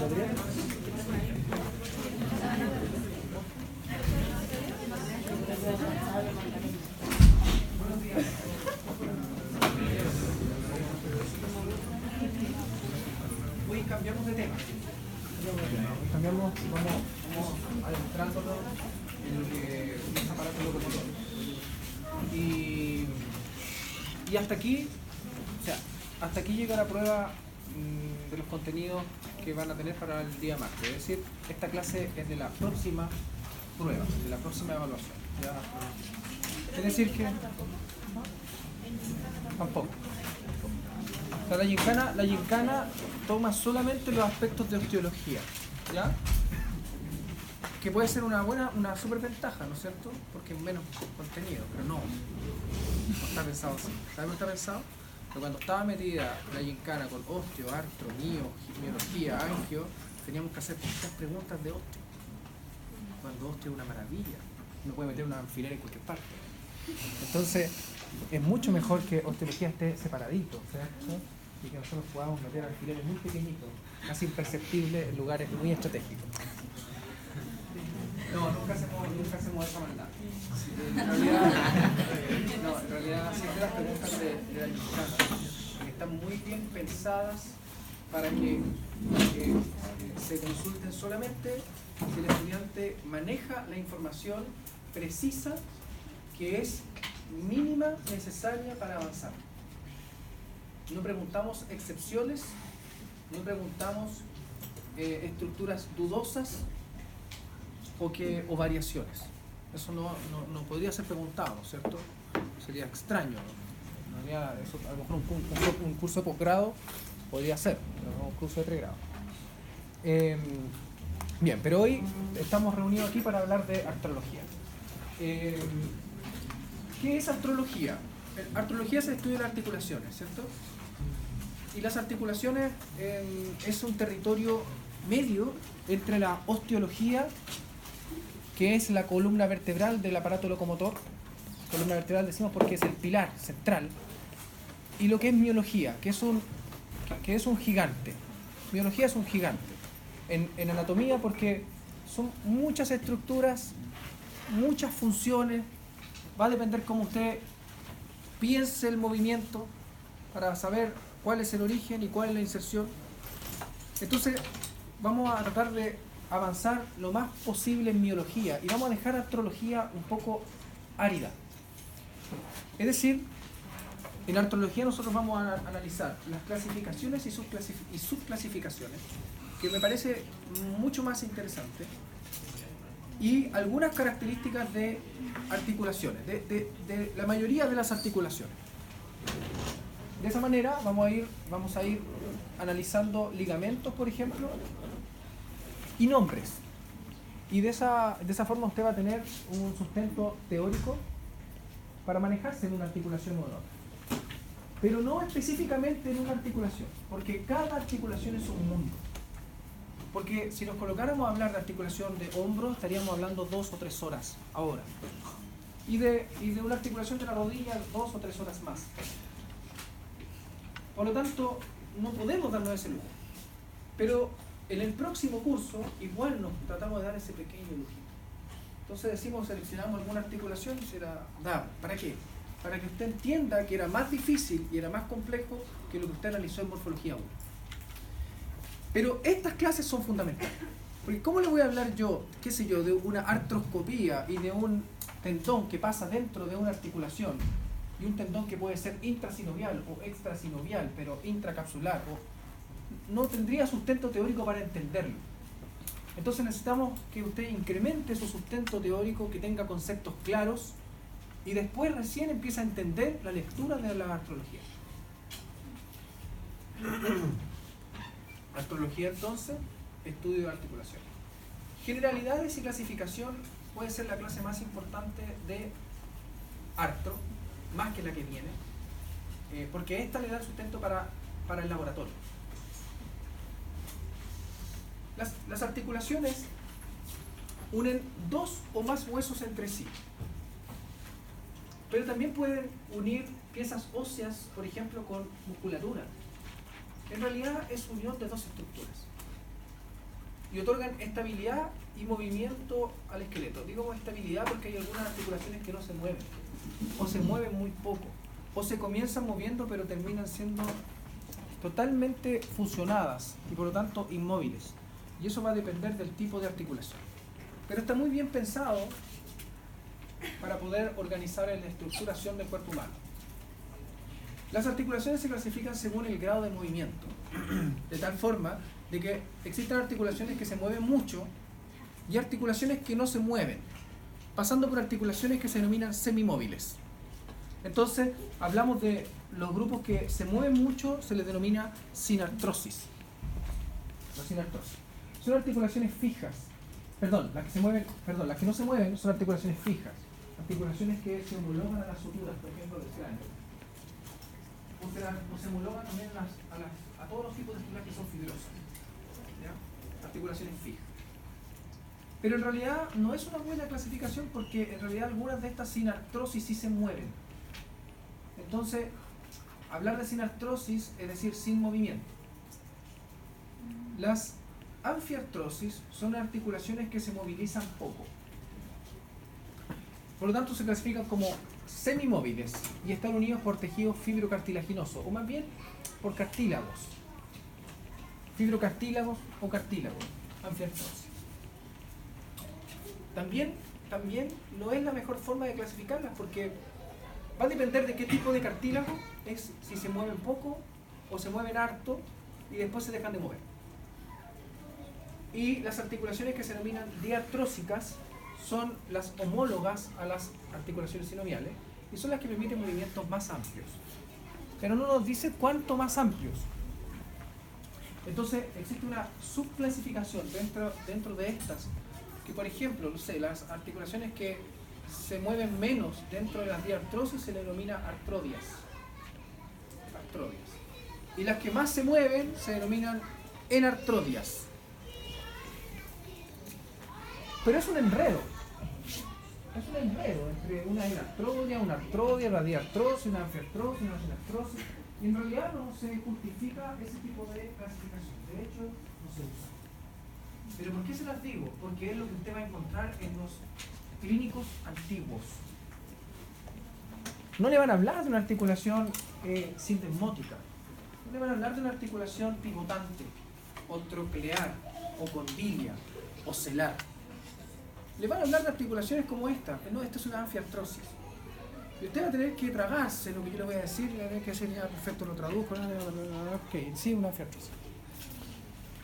Adrián. Hoy cambiamos de tema. Vamos adentrándonos en lo que es aparato locomotor. Y hasta aquí, o sea, hasta aquí llega la prueba de los contenidos que van a tener para el día martes. Es decir, esta clase es de la próxima prueba, de la próxima evaluación. ¿Ya? Es decir que tampoco. O sea, la gincana toma solamente los aspectos de osteología, ¿ya? Que puede ser una super ventaja, ¿no es cierto? Porque es menos contenido, pero no está pensado así. ¿Sabes cómo está pensado? Que cuando estaba metida la gincana con osteo, artro, miología, angio, teníamos que hacer muchas preguntas de osteo. Cuando osteo es una maravilla, uno puede meter una alfiler en cualquier parte. Entonces, es mucho mejor que osteología esté separadito, ¿cierto? Y que nosotros podamos meter alfileres muy pequeñitos, casi imperceptibles en lugares muy estratégicos. No, nunca hacemos esa maldad. En realidad siempre las preguntas de la gincana están muy bien pensadas para que se consulten solamente si el estudiante maneja la información precisa que es mínima necesaria para avanzar. No preguntamos excepciones, no preguntamos estructuras dudosas o variaciones. Eso no podría ser preguntado, ¿cierto? Sería extraño, ¿no? En realidad, eso, a lo mejor un curso de posgrado podría ser, pero no un curso de pregrado. Bien, pero hoy estamos reunidos aquí para hablar de artrología. ¿Qué es artrología? Artrología es el estudio de las articulaciones, ¿cierto? Y las articulaciones es un territorio medio entre la osteología, que es la columna vertebral del aparato locomotor. Columna vertebral decimos porque es el pilar central. Y lo que es miología, que es un gigante. Miología es un gigante. En anatomía porque son muchas estructuras, muchas funciones. Va a depender cómo usted piense el movimiento para saber cuál es el origen y cuál es la inserción. Entonces vamos a tratar de avanzar lo más posible en miología y vamos a dejar artrología un poco árida. Es decir, en artrología nosotros vamos a analizar las clasificaciones y subclasificaciones, que me parece mucho más interesante, y algunas características de articulaciones, de la mayoría de las articulaciones. De esa manera vamos a ir analizando ligamentos, por ejemplo, y nombres. Y de esa forma usted va a tener un sustento teórico para manejarse en una articulación u otra. Pero no específicamente en una articulación, porque cada articulación es un mundo. Porque si nos colocáramos a hablar de articulación de hombro, estaríamos hablando 2 o 3 horas ahora. Y de una articulación de la rodilla, 2 o 3 horas más. Por lo tanto, no podemos darnos ese lujo. Pero en el próximo curso, igual nos tratamos de dar ese pequeño lujito. Entonces seleccionamos alguna articulación y se la damos. ¿Para qué? Para que usted entienda que era más difícil y era más complejo que lo que usted analizó en morfología 1. Pero estas clases son fundamentales. Porque ¿cómo le voy a hablar yo, qué sé yo, de una artroscopía y de un tendón que pasa dentro de una articulación, y un tendón que puede ser intrasinovial o extrasinovial, pero intracapsular, no tendría sustento teórico para entenderlo? Entonces necesitamos que usted incremente su sustento teórico, que tenga conceptos claros, y después recién empieza a entender la lectura de la artrología. Artrología, entonces, estudio de articulación. Generalidades y clasificación puede ser la clase más importante de artro, más que la que viene, porque esta le da el sustento para el laboratorio. Las articulaciones unen 2 o más huesos entre sí, pero también pueden unir piezas óseas, por ejemplo, con musculatura. En realidad es unión de 2 estructuras. y otorgan estabilidad y movimiento al esqueleto. Digo estabilidad porque hay algunas articulaciones que no se mueven, o se mueven muy poco, o se comienzan moviendo pero terminan siendo totalmente fusionadas y por lo tanto inmóviles. Y eso va a depender del tipo de articulación. Pero está muy bien pensado para poder organizar la estructuración del cuerpo humano. Las articulaciones se clasifican según el grado de movimiento, de tal forma de que existen articulaciones que se mueven mucho y articulaciones que no se mueven, pasando por articulaciones que se denominan semimóviles. Entonces, hablamos de los grupos que se mueven mucho, se les denomina sinartrosis. La sinartrosis. Son articulaciones fijas. Las que no se mueven son articulaciones fijas. Articulaciones que se homologan a las suturas, por ejemplo, del cráneo. O se homologan también a todos los tipos de estructuras que son fibrosas. ¿Ya? Articulaciones fijas. Pero en realidad no es una buena clasificación porque en realidad algunas de estas sinartrosis sí se mueven. Entonces, hablar de sinartrosis es decir, sin movimiento. Las anfiartrosis son articulaciones que se movilizan poco. Por lo tanto, se clasifican como semimóviles y están unidos por tejidos fibrocartilaginosos, o más bien por cartílagos. Fibrocartílagos o cartílagos, anfiartrosis. También no es la mejor forma de clasificarlas porque va a depender de qué tipo de cartílago es, si se mueven poco o se mueven harto y después se dejan de mover. Y las articulaciones que se denominan diartrósicas son las homólogas a las articulaciones sinoviales y son las que permiten movimientos más amplios. Pero no nos dice cuánto más amplios. Entonces existe una subclasificación dentro de estas, que por ejemplo, las articulaciones que se mueven menos dentro de las diartrosis se le denomina artrodias. Y las que más se mueven se denominan enartrodias. Pero es un enredo. Entre una enartrodia, una artrodia, la diartrosis, una anfiartrosis, una sinartrosis. Y en realidad no se justifica ese tipo de clasificación. De hecho, no se usa. ¿Pero por qué se las digo? Porque es lo que usted va a encontrar en los clínicos antiguos. No le van a hablar de una articulación sindesmótica. No le van a hablar de una articulación pivotante, o troclear, o condilia, o celar. Le van a hablar de articulaciones como esta. No, esta es una anfiartrosis. Y usted va a tener que tragarse lo que yo le voy a decir, va a tener que decir, ya, perfecto, lo traduzco, ok, sí, una anfiartrosis.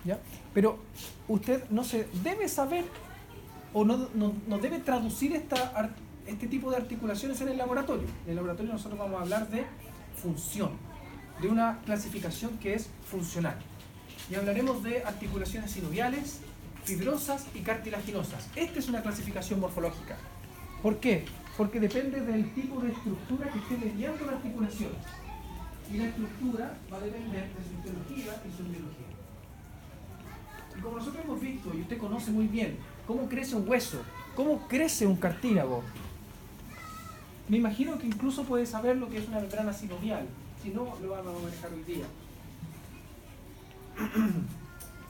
¿Ya? Pero usted no se debe saber o no debe traducir este tipo de articulaciones en el laboratorio. En el laboratorio nosotros vamos a hablar de función, de una clasificación que es funcional. Y hablaremos de articulaciones sinoviales, fibrosas y cartilaginosas. Esta es una clasificación morfológica. ¿Por qué? Porque depende del tipo de estructura que esté mediando la articulación. Y la estructura va a depender de su etiología y su biología. Y como nosotros hemos visto, y usted conoce muy bien, cómo crece un hueso, cómo crece un cartílago, me imagino que incluso puede saber lo que es una membrana sinovial. Si no, lo vamos a manejar hoy día.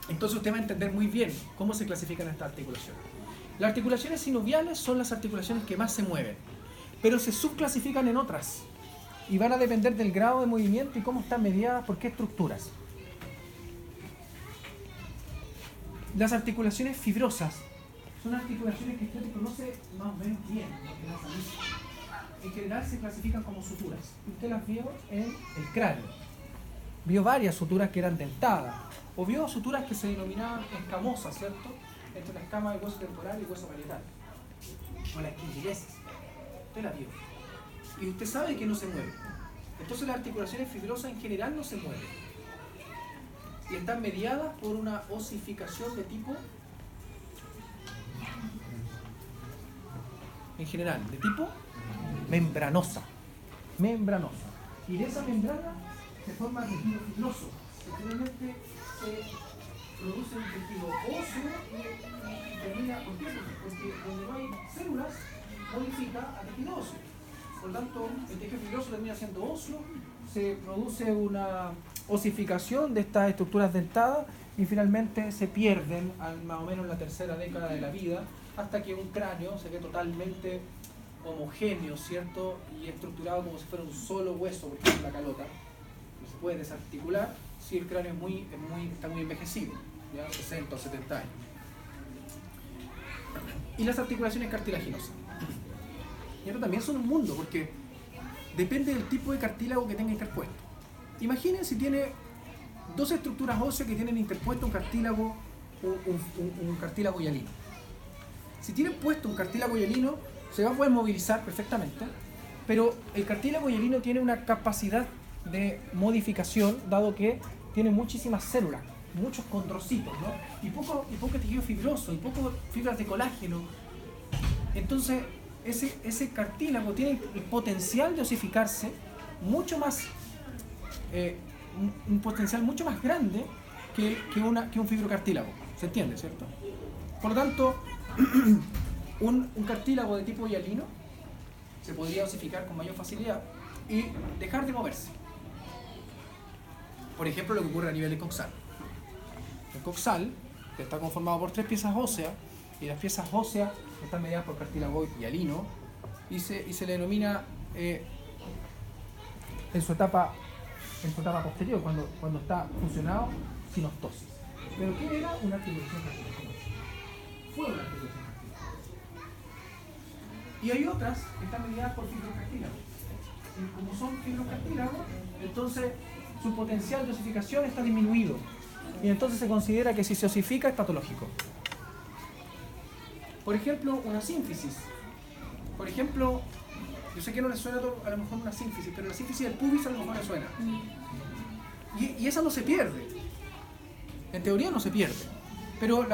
Entonces usted va a entender muy bien cómo se clasifican estas articulaciones. Las articulaciones sinoviales son las articulaciones que más se mueven, pero se subclasifican en otras y van a depender del grado de movimiento y cómo están mediadas por qué estructuras. Las articulaciones fibrosas son articulaciones que usted conoce más o menos bien, porque las ha visto. En general se clasifican como suturas. Usted las vio en el cráneo. Vio varias suturas que eran dentadas, o vio suturas que se denominaban escamosas, ¿cierto? Entre la escama del hueso temporal y el hueso parietal. O las quintilesis. Usted las vio. Y usted sabe que no se mueve. Entonces las articulaciones fibrosas en general no se mueven. Y están mediadas por una osificación de tipo, en general, de tipo membranosa. Y de esa membrana se forma tejido fibroso. Finalmente se produce un tejido óseo y termina. ¿Por qué? Porque donde no hay células modifica a tejido óseo. Por lo tanto, el tejido fibroso termina siendo óseo, se produce una osificación de estas estructuras dentadas y finalmente se pierden más o menos en la tercera década de la vida, hasta que un cráneo se ve totalmente homogéneo, ¿cierto? Y estructurado como si fuera un solo hueso, por ejemplo, la calota, que se puede desarticular si el cráneo está muy envejecido, ya 60 o 70 años. Y las articulaciones cartilaginosas. Y esto también son un mundo, porque depende del tipo de cartílago que tenga interpuesto. Imaginen si tiene dos estructuras óseas que tienen interpuesto un cartílago hialino. Si tienen puesto un cartílago hialino, se va a poder movilizar perfectamente, pero el cartílago hialino tiene una capacidad de modificación, dado que tiene muchísimas células, muchos condrocitos, ¿no? y poco tejido fibroso, y poco fibras de colágeno. Entonces, ese cartílago tiene el potencial de osificarse mucho más, un potencial mucho más grande que un fibrocartílago. ¿Se entiende, cierto? Por lo tanto, un cartílago de tipo hialino se podría osificar con mayor facilidad y dejar de moverse. Por ejemplo, lo que ocurre a nivel de coxal. El coxal está conformado por 3 piezas óseas, y las piezas óseas están mediadas por cartílago hialino, y se le denomina en su etapa posterior, cuando está fusionado, sinostosis. ¿Pero qué era una articulación cartilaginosa? Fue una articulación cartilaginosa. Y hay otras que están mediadas por fibrocartílagos. Y como son fibrocartílagos, entonces su potencial de osificación está disminuido. Y entonces se considera que si se osifica es patológico. Por ejemplo, una sínfisis. Por ejemplo, yo sé que no les suena a lo mejor una sínfisis, pero la sínfisis del pubis a lo mejor les suena. Y esa no se pierde. En teoría no se pierde. Pero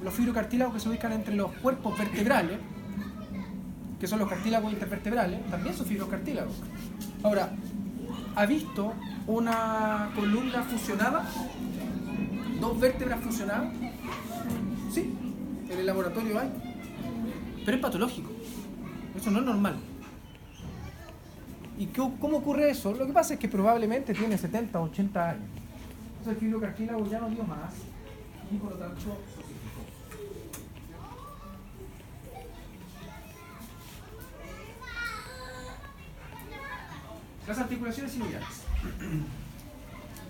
los fibrocartílagos que se ubican entre los cuerpos vertebrales, que son los cartílagos intervertebrales, también son fibrocartílagos. Ahora, ¿ha visto una columna fusionada? ¿Dos vértebras fusionadas? Sí, en el laboratorio hay. Pero es patológico. Eso no es normal. ¿Y cómo ocurre eso? Lo que pasa es que probablemente tiene 70 o 80 años. Entonces el fibrocartílago ya no dio más y por lo tanto se osificó. Las articulaciones sinoviales.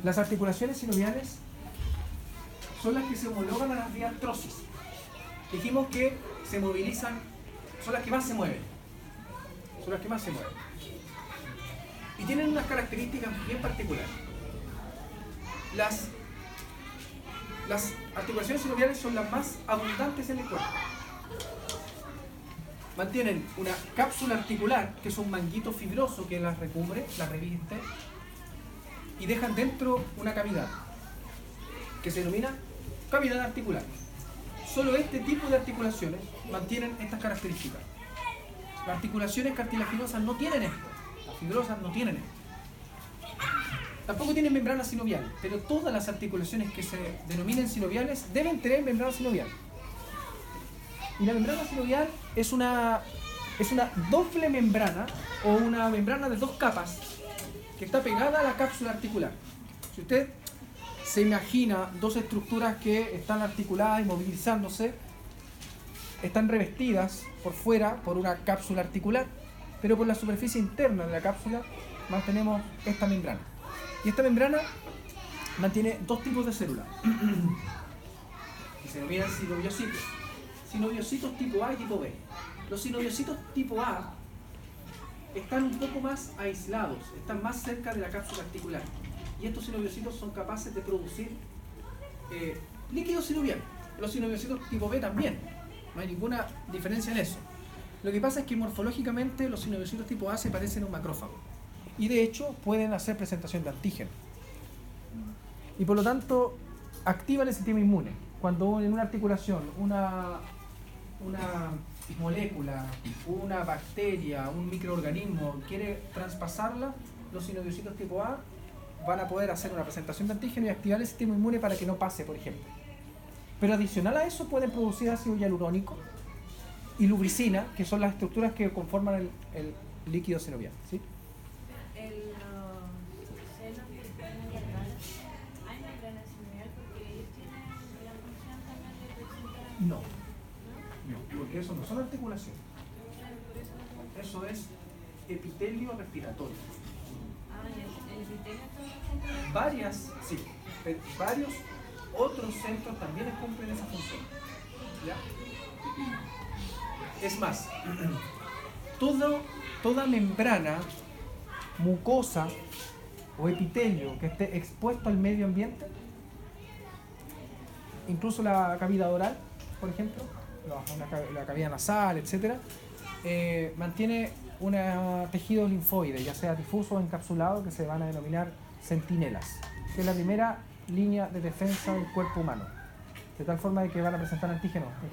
Las articulaciones sinoviales son las que se homologan a las de artrosis. Dijimos que se movilizan, son las que más se mueven. Son las que más se mueven. Y tienen unas características bien particulares. Las articulaciones sinoviales son las más abundantes en el cuerpo. Mantienen una cápsula articular, que es un manguito fibroso que las recubre, las reviste, y dejan dentro una cavidad, que se denomina cavidad articular. Solo este tipo de articulaciones mantienen estas características. Las articulaciones cartilaginosas no tienen esto, las fibrosas no tienen esto. Tampoco tienen membrana sinovial, pero todas las articulaciones que se denominen sinoviales deben tener membrana sinovial. Y la membrana sinovial es una doble membrana, o una membrana de 2 capas, que está pegada a la cápsula articular. Si usted se imagina 2 estructuras que están articuladas y movilizándose, están revestidas por fuera por una cápsula articular, pero por la superficie interna de la cápsula mantenemos esta membrana. Y esta membrana mantiene 2 tipos de células, que se denominan sinoviocitos. Sinoviocitos tipo A y tipo B. Los sinoviocitos tipo A están un poco más aislados, están más cerca de la cápsula articular. Y estos sinoviocitos son capaces de producir líquido sinovial. Los sinoviocitos tipo B también. No hay ninguna diferencia en eso. Lo que pasa es que morfológicamente los sinoviocitos tipo A se parecen a un macrófago. Y de hecho pueden hacer presentación de antígeno. Y por lo tanto activan el sistema inmune. Cuando en una articulación, una molécula, una bacteria, un microorganismo quiere traspasarla, los sinoviocitos tipo A van a poder hacer una presentación de antígeno y activar el sistema inmune para que no pase, por ejemplo. Pero adicional a eso pueden producir ácido hialurónico y lubricina, que son las estructuras que conforman el líquido sinovial, ¿sí? El seno que está muy atrás, hay membrana sinovial porque ellos No, no, porque eso no son articulaciones. Eso es epitelio respiratorio. El epitelio está Varias, sí, varios otros centros también cumplen esa función. ¿Ya? Es más, toda membrana, mucosa o epitelio que esté expuesto al medio ambiente, incluso la cavidad oral, por ejemplo, la cavidad nasal, etc., mantiene un tejido linfoide, ya sea difuso o encapsulado, que se van a denominar centinelas, que es la primera línea de defensa del cuerpo humano, de tal forma de que van a presentar antígenos en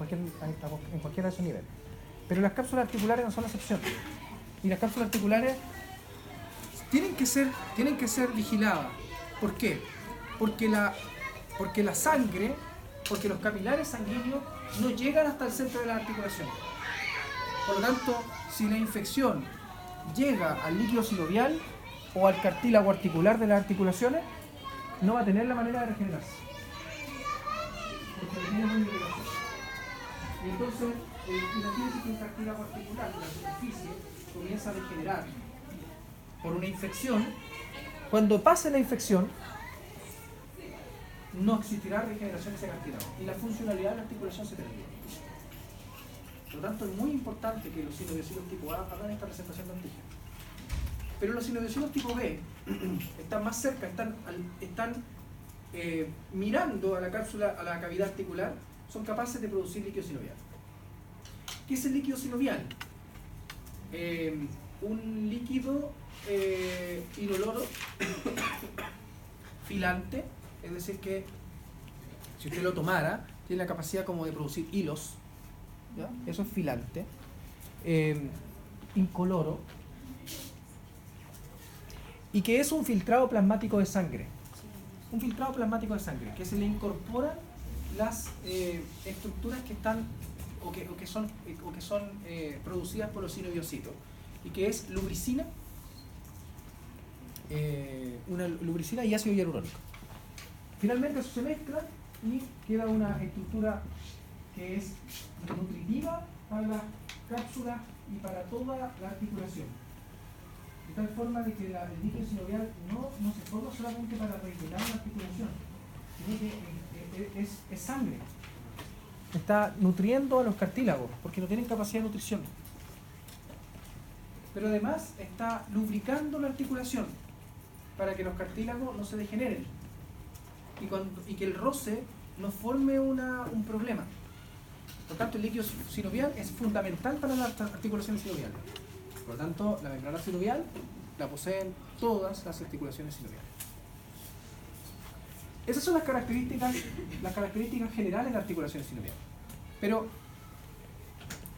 cualquiera de esos niveles. Pero las cápsulas articulares no son la excepción, y las cápsulas articulares tienen que ser vigiladas. ¿Por qué? Porque la sangre, porque los capilares sanguíneos no llegan hasta el centro de la articulación. Por lo tanto, si la infección llega al líquido sinovial o al cartílago articular de las articulaciones, no va a tener la manera de regenerarse. Porque tiene muy degradación. Y entonces, imagínense que un cartílago articular de la superficie comienza a degenerar por una infección. Cuando pase la infección, no existirá regeneración de ese cartílago y la funcionalidad de la articulación se perderá. Por lo tanto, es muy importante que los sinoviocitos tipo A hagan esta presentación de antígeno. Pero los sinoviocitos tipo B están más cerca, están mirando a la cápsula, a la cavidad articular, son capaces de producir líquido sinovial. ¿Qué es el líquido sinovial? Un líquido inoloro, filante, es decir que si usted lo tomara, tiene la capacidad como de producir hilos, ¿ya? Eso es filante, incoloro, y que es un filtrado plasmático de sangre. Un filtrado plasmático de sangre, que se le incorporan las estructuras que están o que son producidas por los sinoviocitos, y que es lubricina, una lubricina y ácido hialurónico. Finalmente eso se mezcla y queda una estructura que es nutritiva para la cápsula y para toda la articulación. De tal forma de que el líquido sinovial no se forma solamente para rellenar la articulación, sino que es sangre. Está nutriendo a los cartílagos, porque no tienen capacidad de nutrición. Pero además está lubricando la articulación para que los cartílagos no se degeneren y que el roce no forme un problema. Por lo tanto, el líquido sinovial es fundamental para las articulaciones sinoviales. Por lo tanto, la membrana sinovial la poseen todas las articulaciones sinoviales. Esas son las características generales de las articulaciones sinoviales. Pero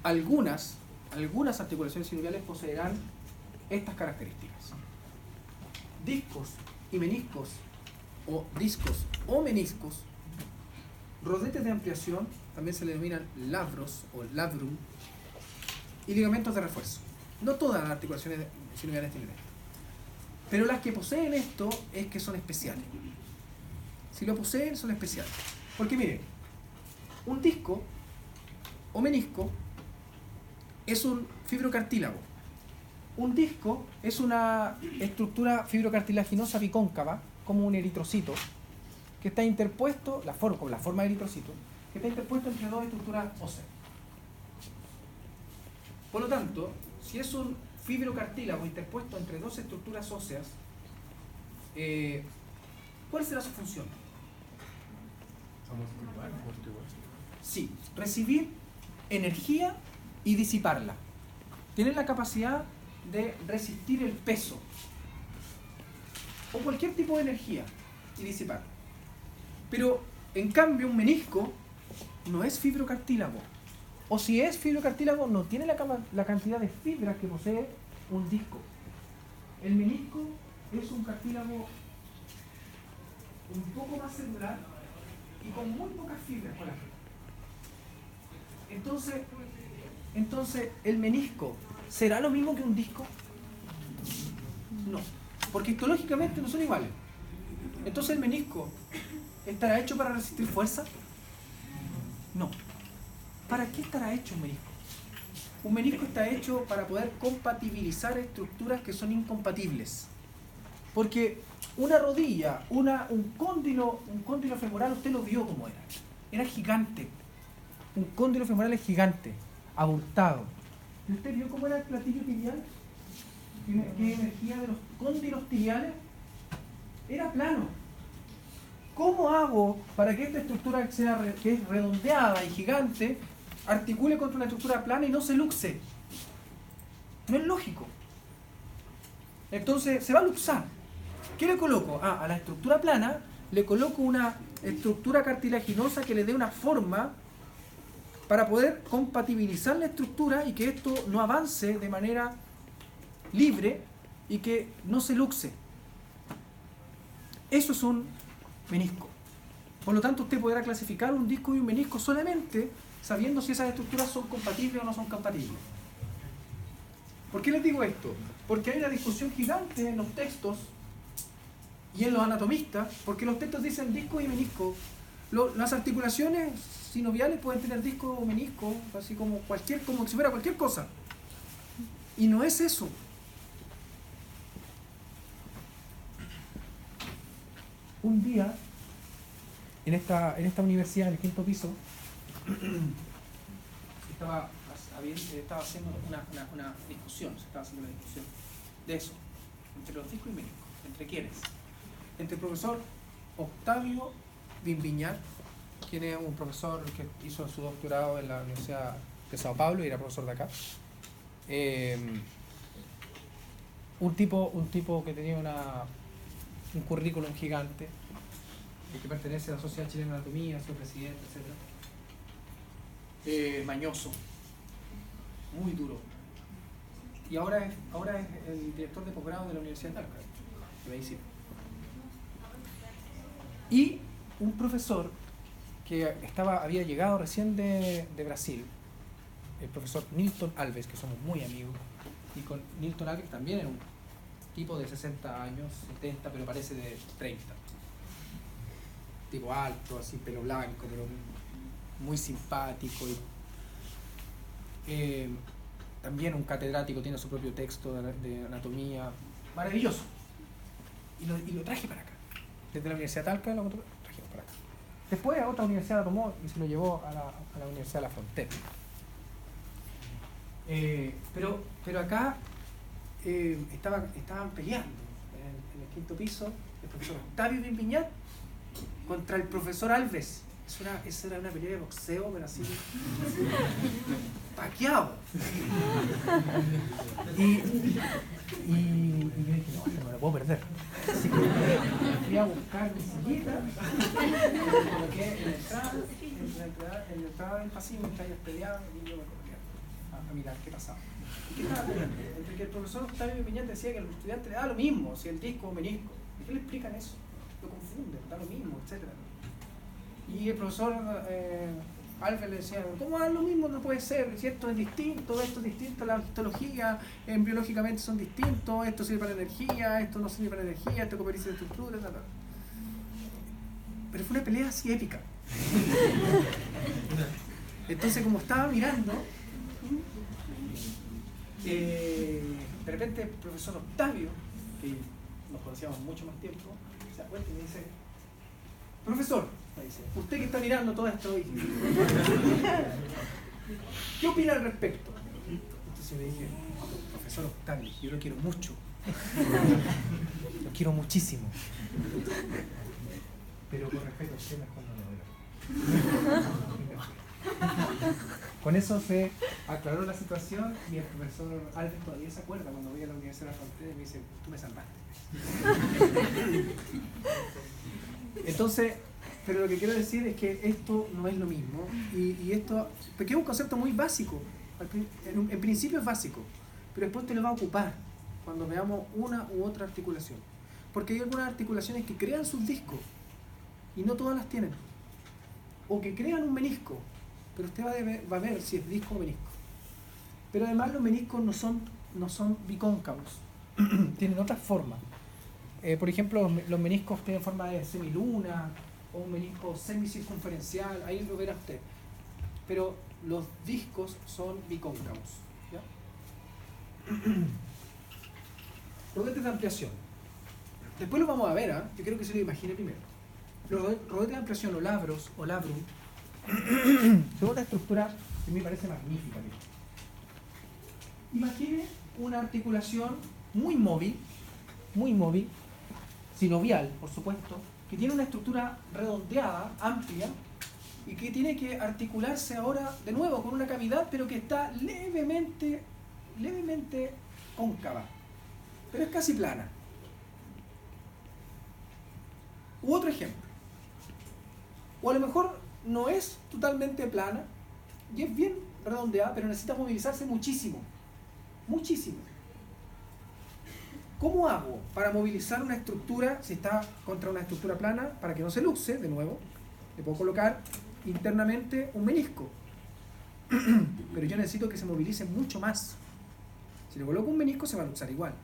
algunas articulaciones sinoviales poseerán estas características. Discos y meniscos, o discos o meniscos, rodetes de ampliación, también se le denominan labros o labrum, y ligamentos de refuerzo. No todas las articulaciones sinoviales tienen esto, pero las que poseen esto es que son especiales. Si lo poseen, son especiales. Porque miren, un disco o menisco es un fibrocartílago. Un disco es una estructura fibrocartilaginosa bicóncava, como un eritrocito, que está interpuesto, con la forma de eritrocito, que está interpuesto entre dos estructuras óseas. Por lo tanto, si es un fibrocartílago interpuesto entre dos estructuras óseas, ¿cuál será su función? Sí, recibir energía y disiparla. Tienen la capacidad de resistir el peso o cualquier tipo de energía y disiparla. Pero en cambio un menisco no es fibrocartílago, o si es fibrocartílago no tiene la cantidad de fibras que posee un disco. El menisco es un cartílago un poco más celular y con muy pocas fibras por ejemplo. Entonces, ¿el menisco será lo mismo que un disco? No, porque histológicamente no son iguales. Entonces, ¿el menisco estará hecho para resistir fuerza? No. ¿Para qué estará hecho un menisco? Un menisco está hecho para poder compatibilizar estructuras que son incompatibles. Porque una rodilla, un cóndilo femoral, usted lo vio como era. Era gigante. Un cóndilo femoral es gigante, abultado. ¿Y usted vio cómo era el platillo tibial? ¿Qué energía de los cóndilos tibiales? Era plano. ¿Cómo hago para que esta estructura que es redondeada y gigante articule contra una estructura plana y no se luxe? No es lógico. Entonces se va a luxar. ¿Qué le coloco? A la estructura plana le coloco una estructura cartilaginosa que le dé una forma para poder compatibilizar la estructura y que esto no avance de manera libre y que no se luxe. Eso es un menisco. Por lo tanto, usted podrá clasificar un disco y un menisco solamente sabiendo si esas estructuras son compatibles o no son compatibles. ¿Por qué les digo esto? Porque hay una discusión gigante en los textos y en los anatomistas, porque los textos dicen disco y menisco. Las articulaciones sinoviales pueden tener disco o menisco, así como si fuera cualquier cosa. Y no es eso. Un día, en esta universidad, en el 5º piso, estaba haciendo una discusión, se estaba haciendo una discusión de eso, entre los discos y meniscos. ¿Entre quiénes? Entre el profesor Octavio Vimbiñar, quien es un profesor que hizo su doctorado en la Universidad de Sao Paulo y era profesor de acá. Un tipo que tenía un currículum gigante, que pertenece a la Sociedad Chilena de Anatomía, su presidente, etc. Mañoso, muy duro. Y ahora es el director de posgrado de la Universidad de Talca, de medicina. Y un profesor que había llegado recién de Brasil, el profesor Nilton Alves, que somos muy amigos, y con Nilton Alves también era un tipo de 60 años, 70, pero parece de 30. Tipo alto, así, pelo blanco, pero muy simpático. También un catedrático, tiene su propio texto de anatomía, maravilloso. Y lo traje para acá. Desde la Universidad de Talca lo trajimos para acá. Después a otra universidad lo tomó y se lo llevó a la Universidad de la Frontera. Pero acá estaban peleando en el 5º piso el profesor Octavio Vimbiñar contra el profesor Alves. Esa era una pelea de boxeo, pero así paqueado. Y yo dije, no lo puedo perder. Así que fui a buscar mi sillita, me coloqué en la entrada del pasillo, mientras ellos peleaban, y yo me coloqué a mirar qué pasaba. ¿Y qué estaba peleando? Entre que el profesor Octavio Piñat decía que al estudiante le da lo mismo, si el disco o menisco. ¿Y qué le explican eso? Lo confunden, da lo mismo, etc. Y el profesor Alves le decía, ¿cómo da lo mismo? No puede ser, si esto es distinto, la histología, biológicamente son distintos, esto sirve para energía, esto no sirve para energía, esto cooperiza de estructura, etc. Pero fue una pelea así épica. Entonces, como estaba mirando, de repente el profesor Octavio, que nos conocíamos mucho más tiempo, se da cuenta y me dice, profesor, me dice, usted que está mirando todo esto hoy, ¿qué opina al respecto? Entonces me dije, profesor Octavio, yo lo quiero mucho, lo quiero muchísimo, pero con respeto a usted mejor no lo veo. Con eso se aclaró la situación y el profesor Alves todavía se acuerda cuando voy a la Universidad de la Frontera y me dice, tú me salvaste. Entonces, pero lo que quiero decir es que esto no es lo mismo y esto, porque es un concepto muy básico, en principio es básico, pero después te lo va a ocupar cuando veamos una u otra articulación, porque hay algunas articulaciones que crean sus discos y no todas las tienen, o que crean un menisco, pero usted va a ver si es disco o menisco. Pero además los meniscos no son bicóncavos, tienen otras formas. Por ejemplo, los meniscos tienen forma de semiluna o un menisco semicircunferencial, ahí lo verá usted. Pero los discos son bicóncavos. ¿Ya? Rodetes de ampliación. Después lo vamos a ver, yo creo que se lo imagine primero. Los rodetes de ampliación o labros o labrum son una estructura que me parece magnífica. Imagine una articulación muy móvil, sinovial, por supuesto, que tiene una estructura redondeada, amplia, y que tiene que articularse ahora de nuevo con una cavidad, pero que está levemente cóncava, pero es casi plana. U otro ejemplo, o a lo mejor no es totalmente plana y es bien redondeada, pero necesita movilizarse muchísimo. ¿Cómo hago para movilizar una estructura si está contra una estructura plana para que no se luxe? De nuevo, le puedo colocar internamente un menisco, pero yo necesito que se movilice mucho más. Si le coloco un menisco se va a luxar igual,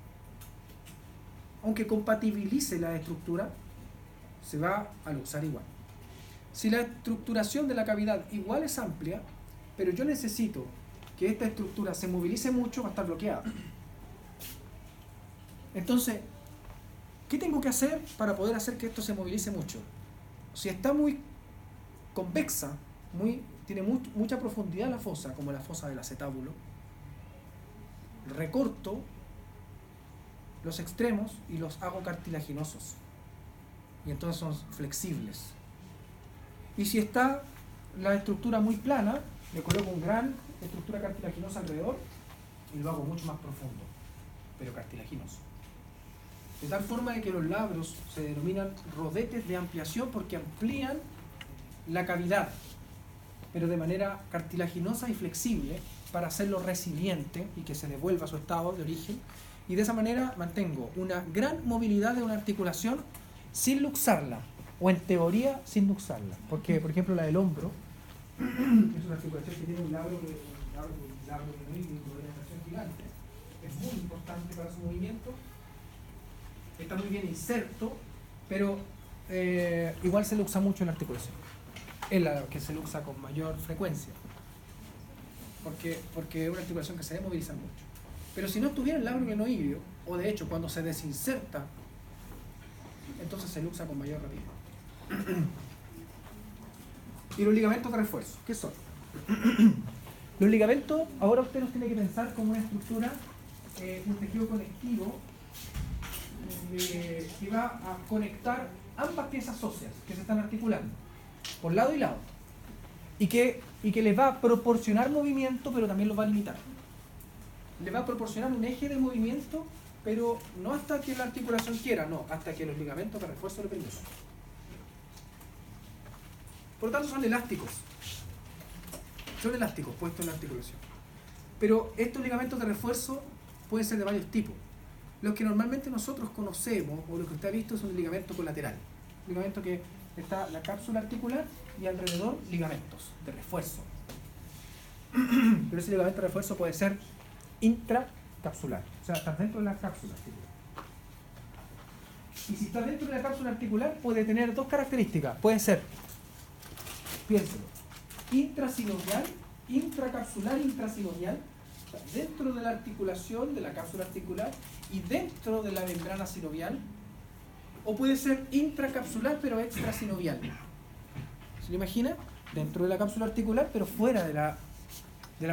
aunque compatibilice la estructura, se va a luxar igual. Si la estructuración de la cavidad igual es amplia, pero yo necesito que esta estructura se movilice mucho, va a estar bloqueada. Entonces, ¿qué tengo que hacer para poder hacer que esto se movilice mucho? Si está muy convexa, tiene mucha profundidad la fosa, como la fosa del acetábulo, recorto los extremos y los hago cartilaginosos. Y entonces son flexibles. Y si está la estructura muy plana, le coloco una gran estructura cartilaginosa alrededor y lo hago mucho más profundo, pero cartilaginoso. De tal forma de que los labros se denominan rodetes de ampliación porque amplían la cavidad, pero de manera cartilaginosa y flexible para hacerlo resiliente y que se devuelva a su estado de origen. Y de esa manera mantengo una gran movilidad de una articulación sin luxarla, o en teoría sin luxarla. Porque, por ejemplo, la del hombro es una articulación que tiene un labro gigante. Es muy importante para su movimiento. Está muy bien inserto, pero igual se luxa mucho en la articulación. Es la que se luxa con mayor frecuencia. Porque es una articulación que se debe movilizar mucho. Pero si no estuviera el labro glenoideo, o de hecho cuando se desinserta, entonces se luxa con mayor rapidez. Y los ligamentos de refuerzo, ¿qué son? Los ligamentos, ahora usted los tiene que pensar como una estructura, un tejido conectivo que va a conectar ambas piezas óseas que se están articulando, por lado y lado, y que les va a proporcionar movimiento, pero también los va a limitar. Le va a proporcionar un eje de movimiento, pero no hasta que la articulación quiera, no, hasta que los ligamentos de refuerzo lo permitan. Por lo tanto son elásticos puestos en la articulación. Pero estos ligamentos de refuerzo pueden ser de varios tipos. Los que normalmente nosotros conocemos, o lo que usted ha visto, es un ligamento colateral. Un ligamento que está la cápsula articular y alrededor ligamentos de refuerzo. Pero ese ligamento de refuerzo puede ser intracapsular, o sea, está dentro de la cápsula articular. Y si está dentro de la cápsula articular, puede tener dos características. Puede ser, piénselo, intrasinovial, intracapsular, intrasinovial, dentro de la articulación de la cápsula articular y dentro de la membrana sinovial, o puede ser intracapsular pero extrasinovial. ¿Se lo imagina? Dentro de la cápsula articular pero fuera de la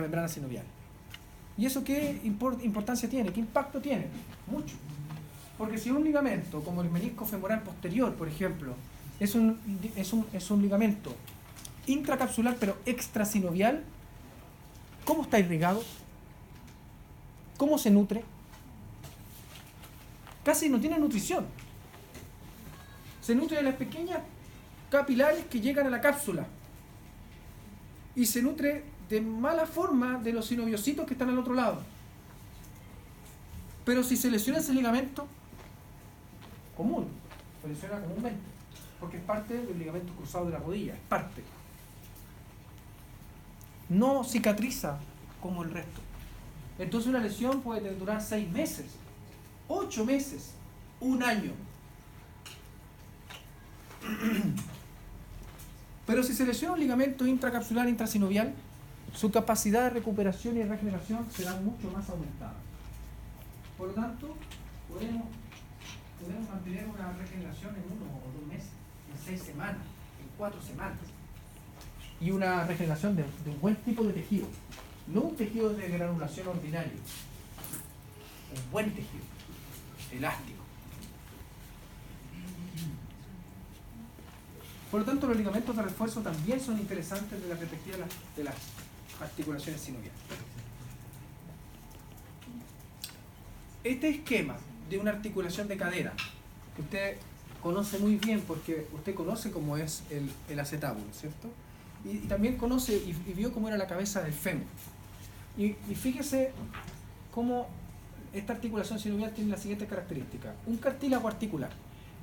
membrana sinovial. ¿Y eso qué importancia tiene? ¿Qué impacto tiene? Mucho. Porque si un ligamento, como el menisco femoral posterior, por ejemplo, es un ligamento intracapsular pero extrasinovial, ¿cómo está irrigado? ¿Cómo se nutre? Casi no tiene nutrición. Se nutre de las pequeñas capilares que llegan a la cápsula. Y se nutre de mala forma de los sinoviocitos que están al otro lado. Pero si se lesiona ese ligamento, común, se lesiona comúnmente, porque es parte del ligamento cruzado de la rodilla, es parte. No cicatriza como el resto. Entonces una lesión puede durar 6 meses, 8 meses, 1 año. Pero si se lesiona un ligamento intracapsular, intrasinovial, su capacidad de recuperación y regeneración será mucho más aumentada. Por lo tanto, podemos mantener una regeneración en 1 o 2 meses, en 6 semanas, en 4 semanas. Y una regeneración de un buen tipo de tejido, no un tejido de granulación ordinario, un buen tejido, elástico. Por lo tanto, los ligamentos de refuerzo también son interesantes desde la perspectiva de las articulaciones sinoviales. Este esquema de una articulación de cadera, que usted conoce muy bien porque usted conoce cómo es el acetábulo, ¿cierto? Y también conoce y vio cómo era la cabeza del fémur. Y fíjese cómo esta articulación sinovial tiene la siguiente característica: un cartílago articular.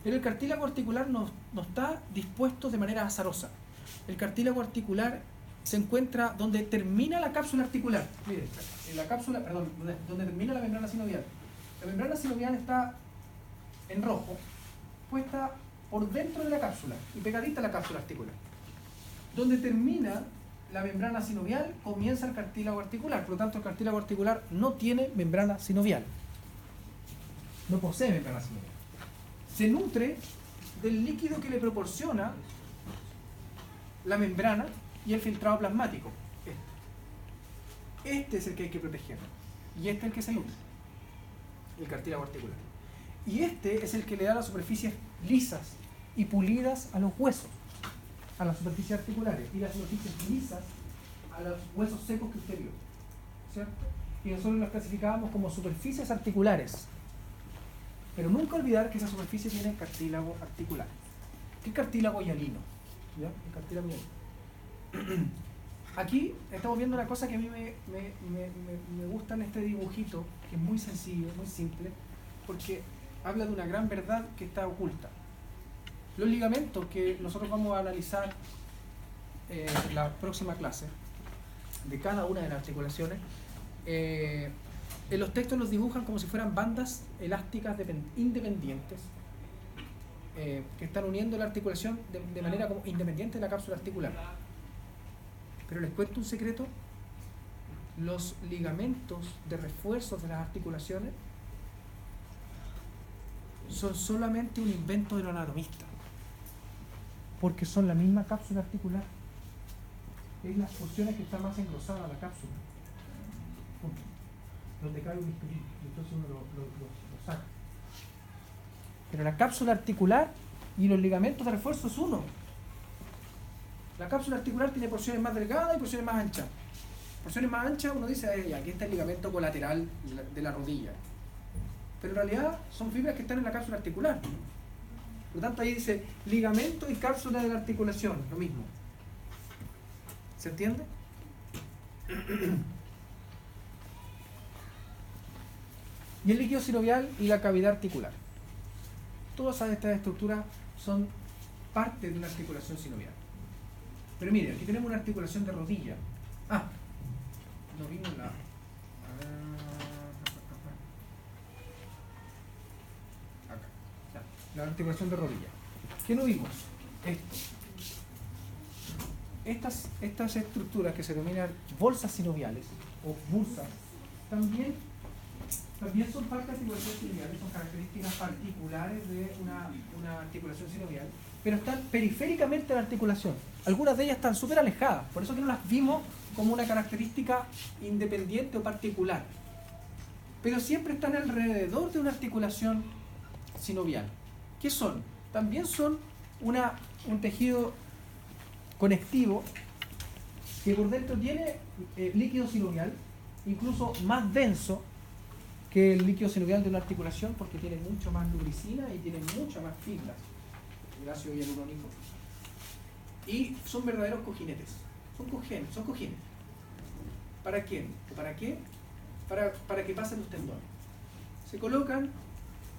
Pero el cartílago articular no está dispuesto de manera azarosa. El cartílago articular se encuentra donde termina la cápsula articular. Miren, en la cápsula, perdón, donde termina la membrana sinovial. La membrana sinovial está en rojo, puesta por dentro de la cápsula y pegadita a la cápsula articular. Donde termina la membrana sinovial, comienza el cartílago articular. Por lo tanto, el cartílago articular no tiene membrana sinovial. No posee membrana sinovial. Se nutre del líquido que le proporciona la membrana y el filtrado plasmático. Este es el que hay que proteger. Y este es el que se nutre, el cartílago articular. Y este es el que le da las superficies lisas y pulidas a los huesos, a las superficies articulares, y las superficies lisas a los huesos secos que usted vio, ¿cierto? Y nosotros las clasificábamos como superficies articulares. Pero nunca olvidar que esa superficie tiene cartílago articular. ¿Qué cartílago hialino? ¿Ya? El cartílago hialino. Aquí estamos viendo una cosa que a mí me gusta en este dibujito, que es muy sencillo, muy simple, porque habla de una gran verdad que está oculta. Los ligamentos que nosotros vamos a analizar en la próxima clase, de cada una de las articulaciones, en los textos los dibujan como si fueran bandas elásticas independientes que están uniendo la articulación de manera como independiente de la cápsula articular. Pero les cuento un secreto: los ligamentos de refuerzo de las articulaciones son solamente un invento del anatomista, porque son la misma cápsula articular. Es las porciones que están más engrosadas a la cápsula, donde cae un bisturí, y entonces uno lo saca. Pero la cápsula articular y los ligamentos de refuerzo es uno. La cápsula articular tiene porciones más delgadas y porciones más anchas. Porciones más anchas, uno dice, aquí está el ligamento colateral de la rodilla. Pero en realidad son fibras que están en la cápsula articular. Por lo tanto, ahí dice ligamento y cápsula de la articulación, lo mismo. ¿Se entiende? Y el líquido sinovial y la cavidad articular. Todas estas estructuras son parte de una articulación sinovial. Pero miren, aquí tenemos una articulación de rodilla. No vimos la articulación de rodilla. ¿Qué no vimos? Estas estructuras que se denominan bolsas sinoviales o bursas también son parte de articulaciones sinoviales, son características particulares de una articulación sinovial, pero están periféricamente de la articulación. Algunas de ellas están súper alejadas, por eso que no las vimos como una característica independiente o particular. Pero siempre están alrededor de una articulación sinovial. ¿Qué son? También son un tejido conectivo que por dentro tiene líquido sinovial, incluso más denso que el líquido sinovial de una articulación, porque tiene mucho más lubricina y tiene muchas más fibras, el ácido hialurónico, y son verdaderos cojinetes, son cojines. ¿Para quién? ¿Para qué? Para que pasen los tendones. Se colocan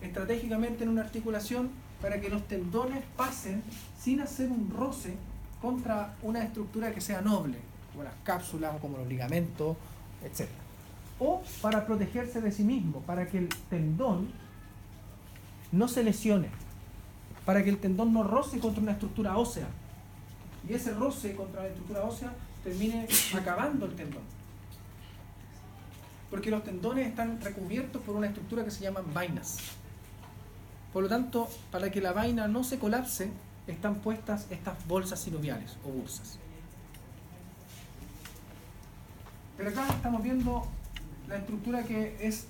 estratégicamente en una articulación para que los tendones pasen sin hacer un roce contra una estructura que sea noble, como las cápsulas o como los ligamentos, etc. O para protegerse de sí mismo, para que el tendón no se lesione, para que el tendón no roce contra una estructura ósea. Y ese roce contra la estructura ósea termine acabando el tendón. Porque los tendones están recubiertos por una estructura que se llaman vainas. Por lo tanto, para que la vaina no se colapse, están puestas estas bolsas sinoviales o bursas. Pero acá estamos viendo la estructura que es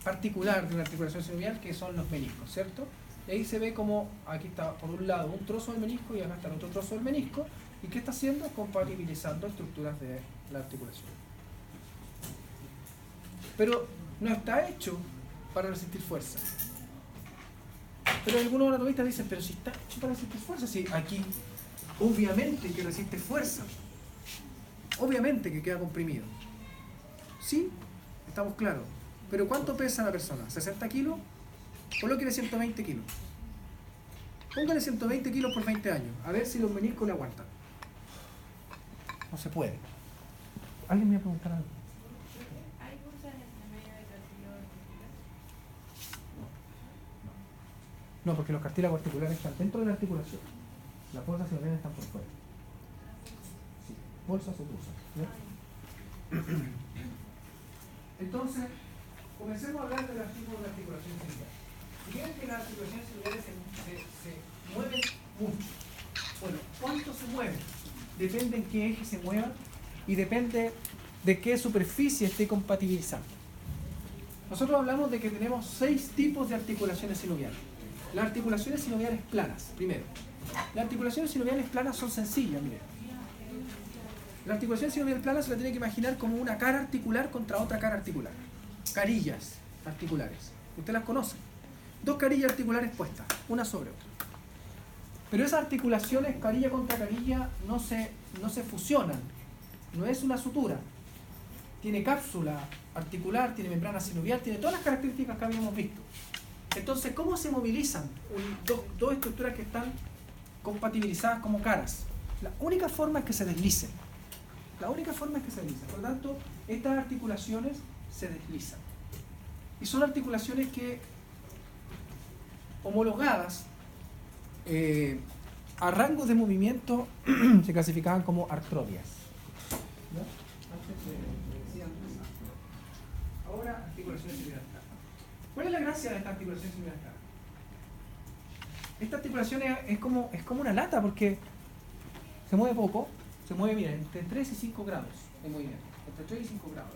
particular de una articulación sinovial, que son los meniscos, ¿cierto? Y ahí se ve como aquí está por un lado un trozo del menisco y acá está el otro trozo del menisco. ¿Y qué está haciendo? Compatibilizando estructuras de la articulación. Pero no está hecho para resistir fuerza. Pero algunos anatomistas dicen, pero si está hecho para resistir fuerza, si aquí obviamente que resiste fuerza, obviamente que queda comprimido. Sí, estamos claros. Pero ¿cuánto pesa la persona? ¿60 kilos? Colóquele 120 kilos. Póngale 120 kilos por 20 años. A ver si los meniscos le aguantan. No se puede. ¿Alguien me va a preguntar algo? ¿Hay cosas entre medio de cartílago articular? No, porque los cartílagos articulares están dentro de la articulación. Las bolsas sinoviales están por fuera. Sí, bolsas o bursas. Entonces, comencemos a hablar de los tipos de articulaciones sinoviales. Fíjense que las articulaciones sinoviales se mueven mucho. Bueno, ¿cuánto se mueven? Depende en qué eje se muevan y depende de qué superficie esté compatibilizando. Nosotros hablamos de que tenemos 6 tipos de articulaciones sinoviales. Las articulaciones sinoviales planas, primero. Las articulaciones sinoviales planas son sencillas, miren. La articulación sinovial plana se la tiene que imaginar como una cara articular contra otra cara articular. Carillas articulares. Usted las conoce. 2 carillas articulares puestas, una sobre otra. Pero esas articulaciones, carilla contra carilla, no se fusionan. No es una sutura. Tiene cápsula articular, tiene membrana sinovial, tiene todas las características que habíamos visto. Entonces, ¿cómo se movilizan dos estructuras que están compatibilizadas como caras? La única forma es que se deslicen. La única forma es que se deslicen. Por lo tanto, estas articulaciones se deslizan. Y son articulaciones que, homologadas a rangos de movimiento, se clasificaban como artrodias. ¿No? Antes se decían artrodias. Ahora, articulaciones sinoviales. ¿Cuál es la gracia de esta articulación sinovial? Esta articulación es como una lata porque se mueve poco, se mueve, mira, entre 3 y 5 grados de movimiento, entre 3 y 5 grados.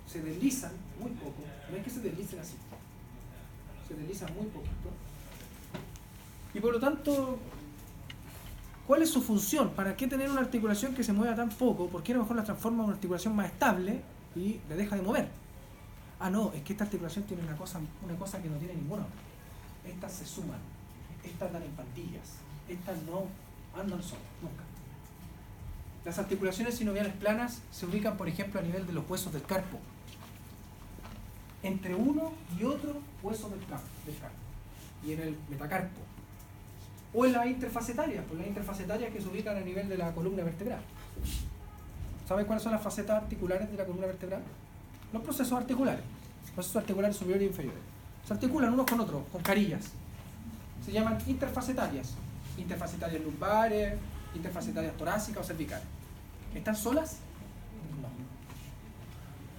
Se deslizan muy poco, no es que se deslicen así, se deslizan muy poquito. Y por lo tanto, ¿cuál es su función? ¿Para qué tener una articulación que se mueva tan poco? ¿Por qué a lo mejor la transforma en una articulación más estable y le deja de mover? Ah, no, es que esta articulación tiene una cosa que no tiene ninguna otra. Estas se suman, estas andan en pandillas, estas no andan solas, nunca. Las articulaciones sinoviales planas se ubican, por ejemplo, a nivel de los huesos del carpo. Entre uno y otro hueso del carpo. Y en el metacarpo. O en las interfacetarias, pues las interfacetarias que se ubican a nivel de la columna vertebral. ¿Saben cuáles son las facetas articulares de la columna vertebral? Los procesos articulares superiores e inferiores. Se articulan unos con otros, con carillas. Se llaman interfacetarias. Interfacetarias lumbares, interfacetarias torácicas o cervicales. ¿Están solas? No.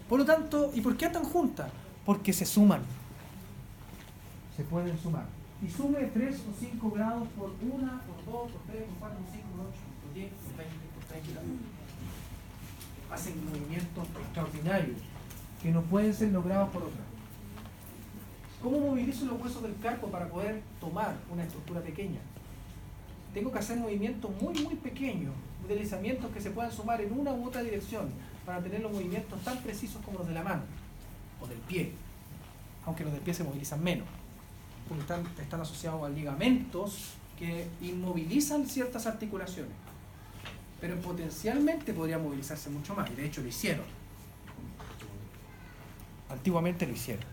Por lo tanto, ¿y por qué están juntas? Porque se suman. Se pueden sumar. Y sume 3 o 5 grados por 1, por 2, por 3, por 4, por 5, por 8, por 10, por 20, por 30 grados. Hacen movimientos extraordinarios que no pueden ser logrados por otra. ¿Cómo movilizo los huesos del carpo para poder tomar una estructura pequeña? Tengo que hacer movimientos muy, muy pequeños, deslizamientos que se puedan sumar en una u otra dirección para tener los movimientos tan precisos como los de la mano o del pie, aunque los del pie se movilizan menos, porque están asociados a ligamentos que inmovilizan ciertas articulaciones, pero potencialmente podría movilizarse mucho más, y de hecho lo hicieron. Antiguamente lo hicieron.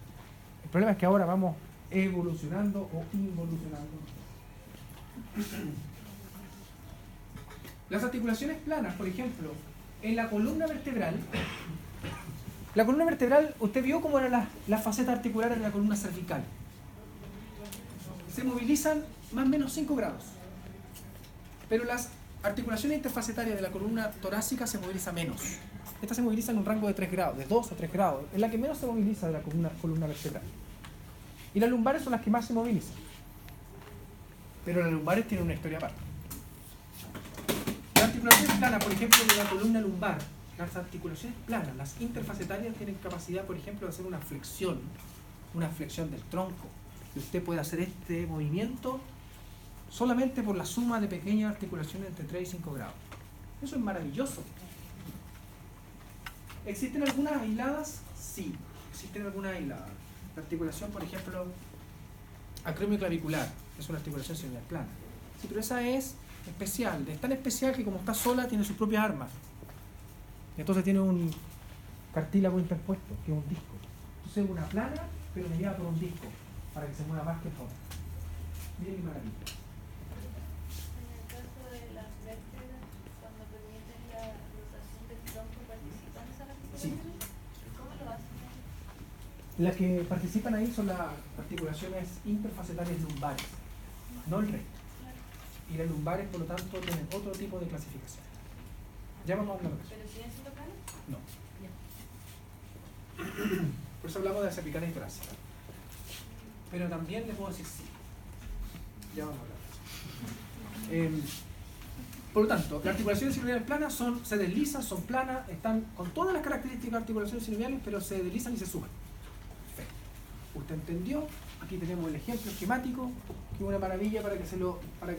El problema es que ahora vamos evolucionando o involucionando. Las articulaciones planas, por ejemplo, en la columna vertebral, usted vio cómo eran las facetas articulares de la columna cervical. Se movilizan más o menos 5 grados. Pero las articulaciones interfacetarias de la columna torácica se moviliza menos. Esta se moviliza en un rango de 3 grados, de 2 a 3 grados. Es la que menos se moviliza de la columna vertebral. Y las lumbares son las que más se movilizan. Pero las lumbares tienen una historia aparte. Las articulaciones planas, por ejemplo, de la columna lumbar, las articulaciones planas, las interfacetarias tienen capacidad, por ejemplo, de hacer una flexión del tronco. Y usted puede hacer este movimiento solamente por la suma de pequeñas articulaciones entre 3 y 5 grados. Eso es maravilloso. ¿Existen algunas aisladas? Sí, existen algunas aisladas. La articulación, por ejemplo, acromioclavicular, es una articulación sinovial plana. Sí, pero esa es especial. Es tan especial que como está sola tiene sus propias armas. Y entonces tiene un cartílago interpuesto, que es un disco. Entonces es una plana, pero mediada por un disco, para que se mueva más que todo. Miren qué maravilla. En el caso de las vértebras, cuando permiten la rotación del tronco, ¿participan esas articulaciones? ¿Cómo lo hacen? Las que participan ahí son las articulaciones interfacetarias lumbares, no el resto. Y las lumbares, por lo tanto, tienen otro tipo de clasificación. Ya vamos a hablar de eso. ¿Pero siguen siendo planos? No. Por eso hablamos de la cervical torácica. Pero también le puedo decir sí. Ya vamos a hablar de eso. Por lo tanto, las articulaciones sinoviales planas se deslizan, son planas, están con todas las características de articulaciones sinoviales, pero se deslizan y se suben. Perfecto. Usted entendió. Aquí tenemos el ejemplo esquemático, que es una maravilla para que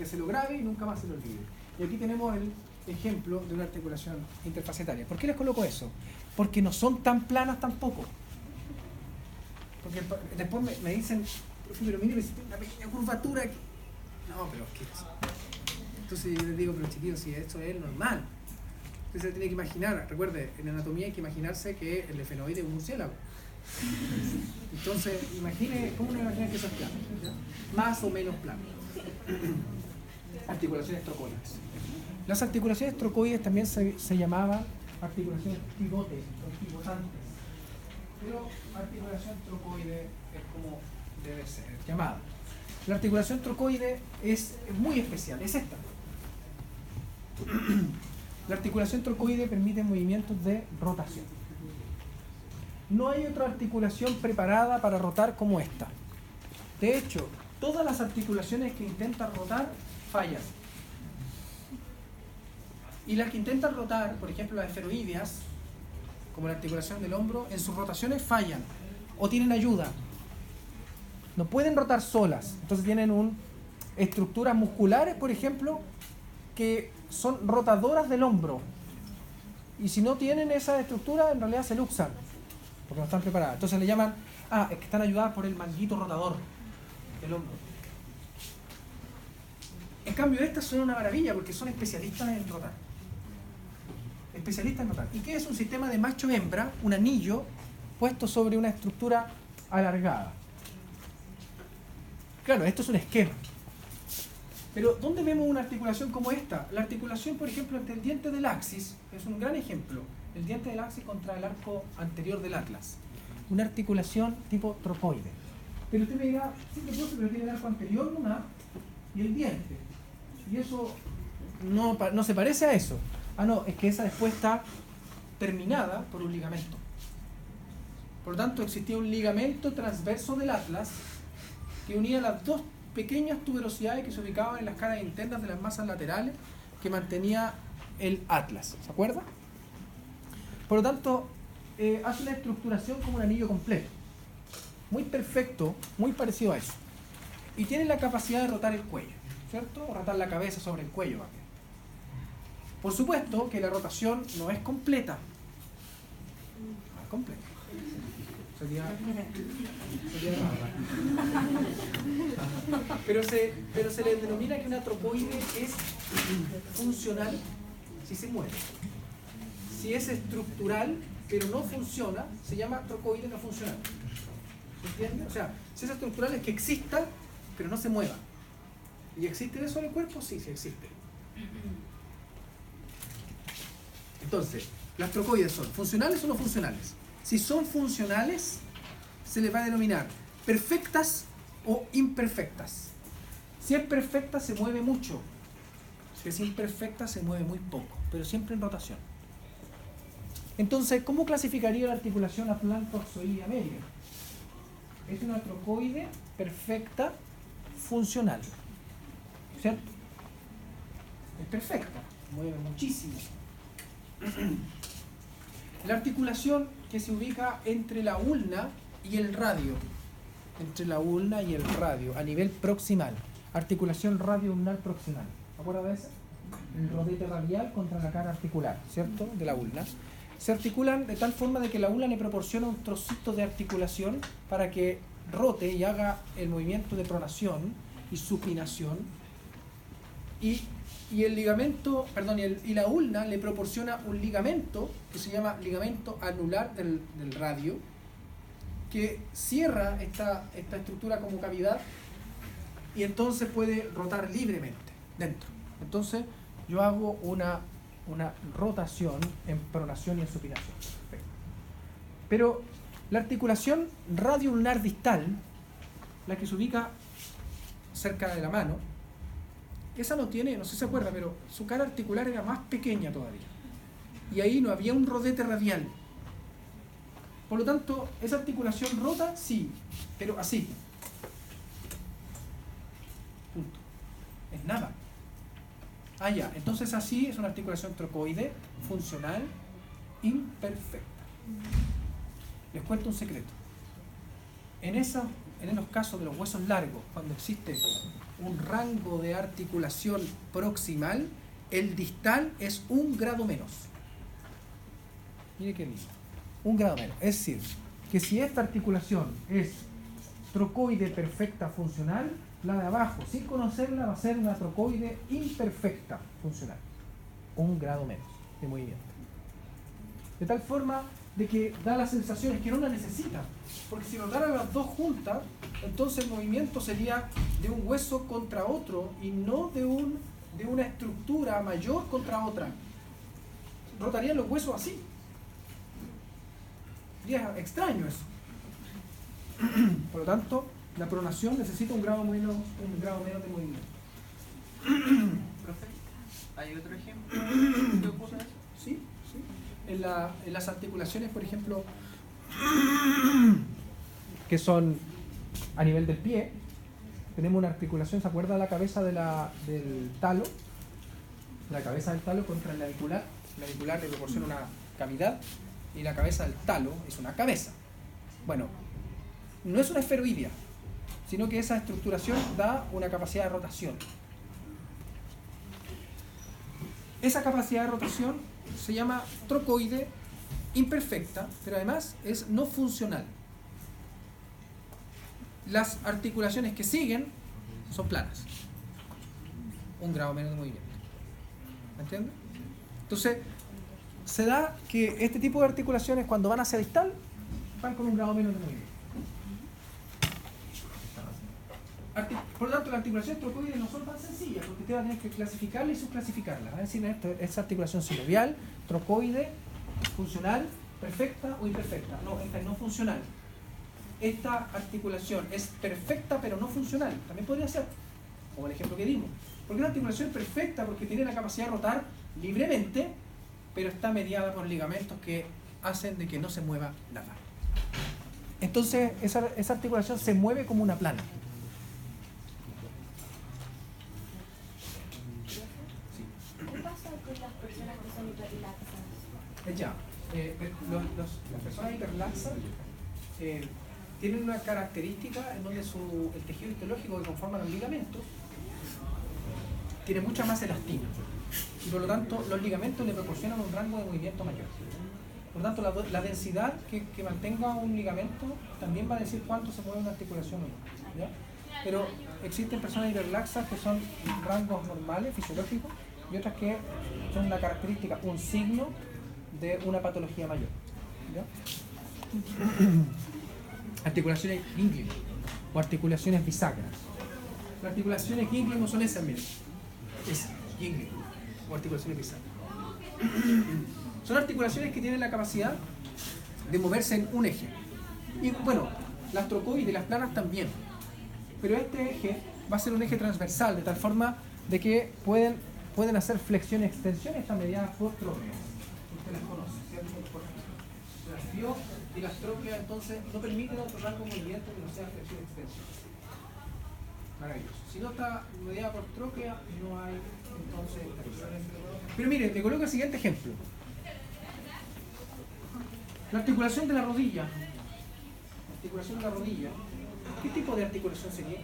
se lo grabe y nunca más se lo olvide. Y aquí tenemos el ejemplo de una articulación interfacetaria. ¿Por qué les coloco eso? Porque no son tan planas tampoco. Porque después me dicen, pero mire, una pequeña curvatura aquí. No, pero es que... Entonces yo les digo, pero chiquillos, si esto es normal. Usted se tiene que imaginar, recuerde, en anatomía hay que imaginarse que el efenoide es un murciélago. Entonces, imagine, ¿cómo uno imagina que eso es plano? ¿Ya? Más o menos plano. Articulaciones trocoides. Las articulaciones trocoides también se llamaban articulaciones pivotes o pivotantes. Pero articulación trocoide es como debe ser llamada. La articulación trocoide es muy especial, es esta. La articulación trocoide permite movimientos de rotación. No hay otra articulación preparada para rotar como esta. De hecho, todas las articulaciones que intentan rotar fallan. Y las que intentan rotar, por ejemplo las esferoideas, como la articulación del hombro, en sus rotaciones fallan o tienen ayuda. No pueden rotar solas. Entonces tienen estructuras musculares, por ejemplo, que son rotadoras del hombro. Y si no tienen esa estructura, en realidad se luxan, porque no están preparadas. Entonces le llaman, es que están ayudadas por el manguito rotador del hombro. En cambio, estas son una maravilla porque son especialistas en rotar. Especialistas en rotar. ¿Y qué es un sistema de macho-hembra? Un anillo puesto sobre una estructura alargada. Claro, esto es un esquema. Pero, ¿dónde vemos una articulación como esta? La articulación, por ejemplo, entre el diente del axis, es un gran ejemplo. El diente del axis contra el arco anterior del atlas. Una articulación tipo trocoide. Pero usted me dirá, sí que puedo, pero tiene el arco anterior nomás y el diente. Y eso no se parece a eso. No, es que esa después está terminada por un ligamento. Por lo tanto, existía un ligamento transverso del atlas que unía las dos pequeñas tuberosidades que se ubicaban en las caras internas de las masas laterales que mantenía el atlas. ¿Se acuerda? Por lo tanto, hace una estructuración como un anillo completo. Muy perfecto, muy parecido a eso. Y tiene la capacidad de rotar el cuello, ¿cierto? O rotar la cabeza sobre el cuello también. Por supuesto que la rotación no es completa. No es completa. Sería pero se le denomina que una trocoide es funcional si se mueve. Si es estructural pero no funciona, se llama trocoide no funcional. ¿Entiendes? O sea, si es estructural es que exista pero no se mueva. ¿Y existe eso en el cuerpo? Sí, sí existe. Entonces, las trocoides son funcionales o no funcionales. Si son funcionales, se les va a denominar perfectas o imperfectas. Si es perfecta, se mueve mucho. Si es imperfecta, se mueve muy poco, pero siempre en rotación. Entonces, ¿cómo clasificaría la articulación aplantoxoidea media? Es una trocoide perfecta funcional, ¿cierto? Es perfecta, mueve muchísimo. La articulación que se ubica entre la ulna y el radio, a nivel proximal, articulación radioulnar proximal. ¿Se acuerdan de esa? El rodete radial contra la cara articular, ¿cierto? De la ulna. Se articulan de tal forma de que la ulna le proporciona un trocito de articulación para que rote y haga el movimiento de pronación y supinación. Y el ligamento, y la ulna le proporciona un ligamento que se llama ligamento anular del radio, que cierra esta estructura como cavidad y entonces puede rotar libremente dentro. Entonces yo hago una rotación en pronación y en supinación. Perfecto. Pero la articulación radioulnar distal, la que se ubica cerca de la mano, esa no sé si se acuerda, pero su cara articular era más pequeña todavía. Y ahí no había un rodete radial. Por lo tanto, esa articulación rota, sí, pero así. Punto. Es nada. Ah, ya. Entonces así es una articulación trocoide, funcional, imperfecta. Les cuento un secreto. En los casos de los huesos largos, cuando existe un rango de articulación proximal, el distal es 1 grado menos. Mire qué lindo. 1 grado menos. Es decir, que si esta articulación es trocoide perfecta funcional, la de abajo, sin conocerla, va a ser una trocoide imperfecta funcional. 1 grado menos de movimiento. De tal forma de que da las sensaciones que no la necesita. Porque si rotaran las dos juntas, entonces el movimiento sería de un hueso contra otro y no de una estructura mayor contra otra. Rotarían los huesos así. Y es extraño eso. Por lo tanto, la pronación necesita 1 grado menos de movimiento. Profe, ¿hay otro ejemplo que ocurre eso? Sí. En las articulaciones, por ejemplo, que son a nivel del pie, tenemos una articulación, ¿se acuerda la cabeza del talo? La cabeza del talo contra el navicular. El navicular le proporciona una cavidad y la cabeza del talo es una cabeza. Bueno, no es una esferoidea, sino que esa estructuración da una capacidad de rotación. Esa capacidad de rotación se llama trocoide imperfecta, pero además es no funcional. Las articulaciones que siguen son planas. 1 grado menos de movimiento. ¿Me entiendes? Entonces, se da que este tipo de articulaciones, cuando van hacia distal, van con 1 grado menos de movimiento. Por lo tanto, las articulaciones trocoides no son tan sencillas, porque usted va a tener que clasificarlas y subclasificarlas. Va a decir, esta articulación sinovial, trocoide, funcional, perfecta o imperfecta. No, esta es no funcional. Esta articulación es perfecta pero no funcional. También podría ser, como el ejemplo que dimos. Porque la articulación es perfecta porque tiene la capacidad de rotar libremente, pero está mediada por ligamentos que hacen de que no se mueva nada. Entonces, esa articulación se mueve como una plana. ¿Qué pasa con las personas que son hiperlaxas? Ya, las personas hiperlaxas tienen una característica en donde el tejido histológico que conforma los ligamentos tiene mucha más elastina y por lo tanto los ligamentos le proporcionan un rango de movimiento mayor. Por lo tanto, la densidad que mantenga un ligamento también va a decir cuánto se mueve una articulación o no, ¿ya? Pero existen personas hiperlaxas que son rangos normales, fisiológicos, y otras que son una característica, un signo de una patología mayor, ¿ya? Articulaciones ganglion o articulaciones bisagras. Las articulaciones ganglion no son esas, miren. Es ganglion o articulaciones bisagras. Son articulaciones que tienen la capacidad de moverse en un eje. Y bueno, las trocoides, las planas también. Pero este eje va a ser un eje transversal, de tal forma de que pueden pueden hacer flexión y extensión, están mediadas por trócleas. Usted las conoce, ¿cierto? Las vio y las trócleas entonces no permiten otro rango de movimiento que no sea flexión y extensión. Maravilloso. Si no está mediada por tróclea, no hay entonces extensiones. Pero mire, te coloco el siguiente ejemplo. La articulación de la rodilla. La articulación de la rodilla. ¿Qué tipo de articulación sería?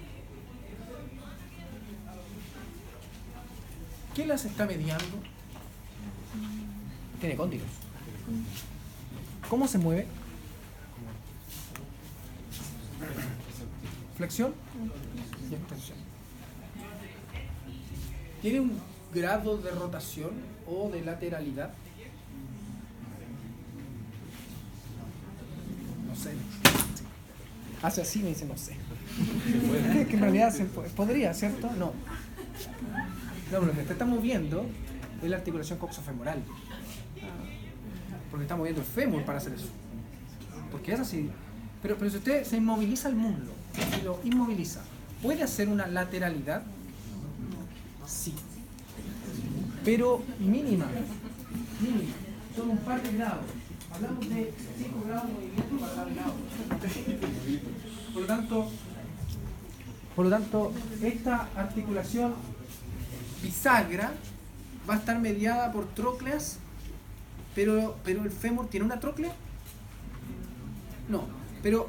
¿Qué las está mediando? Tiene cóndilos. ¿Cómo se mueve? Flexión y extensión. ¿Tiene un grado de rotación o de lateralidad? No sé. Hace así, me dice no sé. Que en realidad se podría, ¿cierto? No. No, lo que te está moviendo es la articulación coxofemoral. Porque está moviendo el fémur para hacer eso. Porque es así. Pero si usted se inmoviliza el muslo, si lo inmoviliza, ¿puede hacer una lateralidad? Sí. Pero mínima. Mínima. Son un par de grados. Hablamos de 5 grados de movimiento para cada lado. Por lo tanto, esta articulación bisagra va a estar mediada por trócleas, pero el fémur tiene una tróclea. No, pero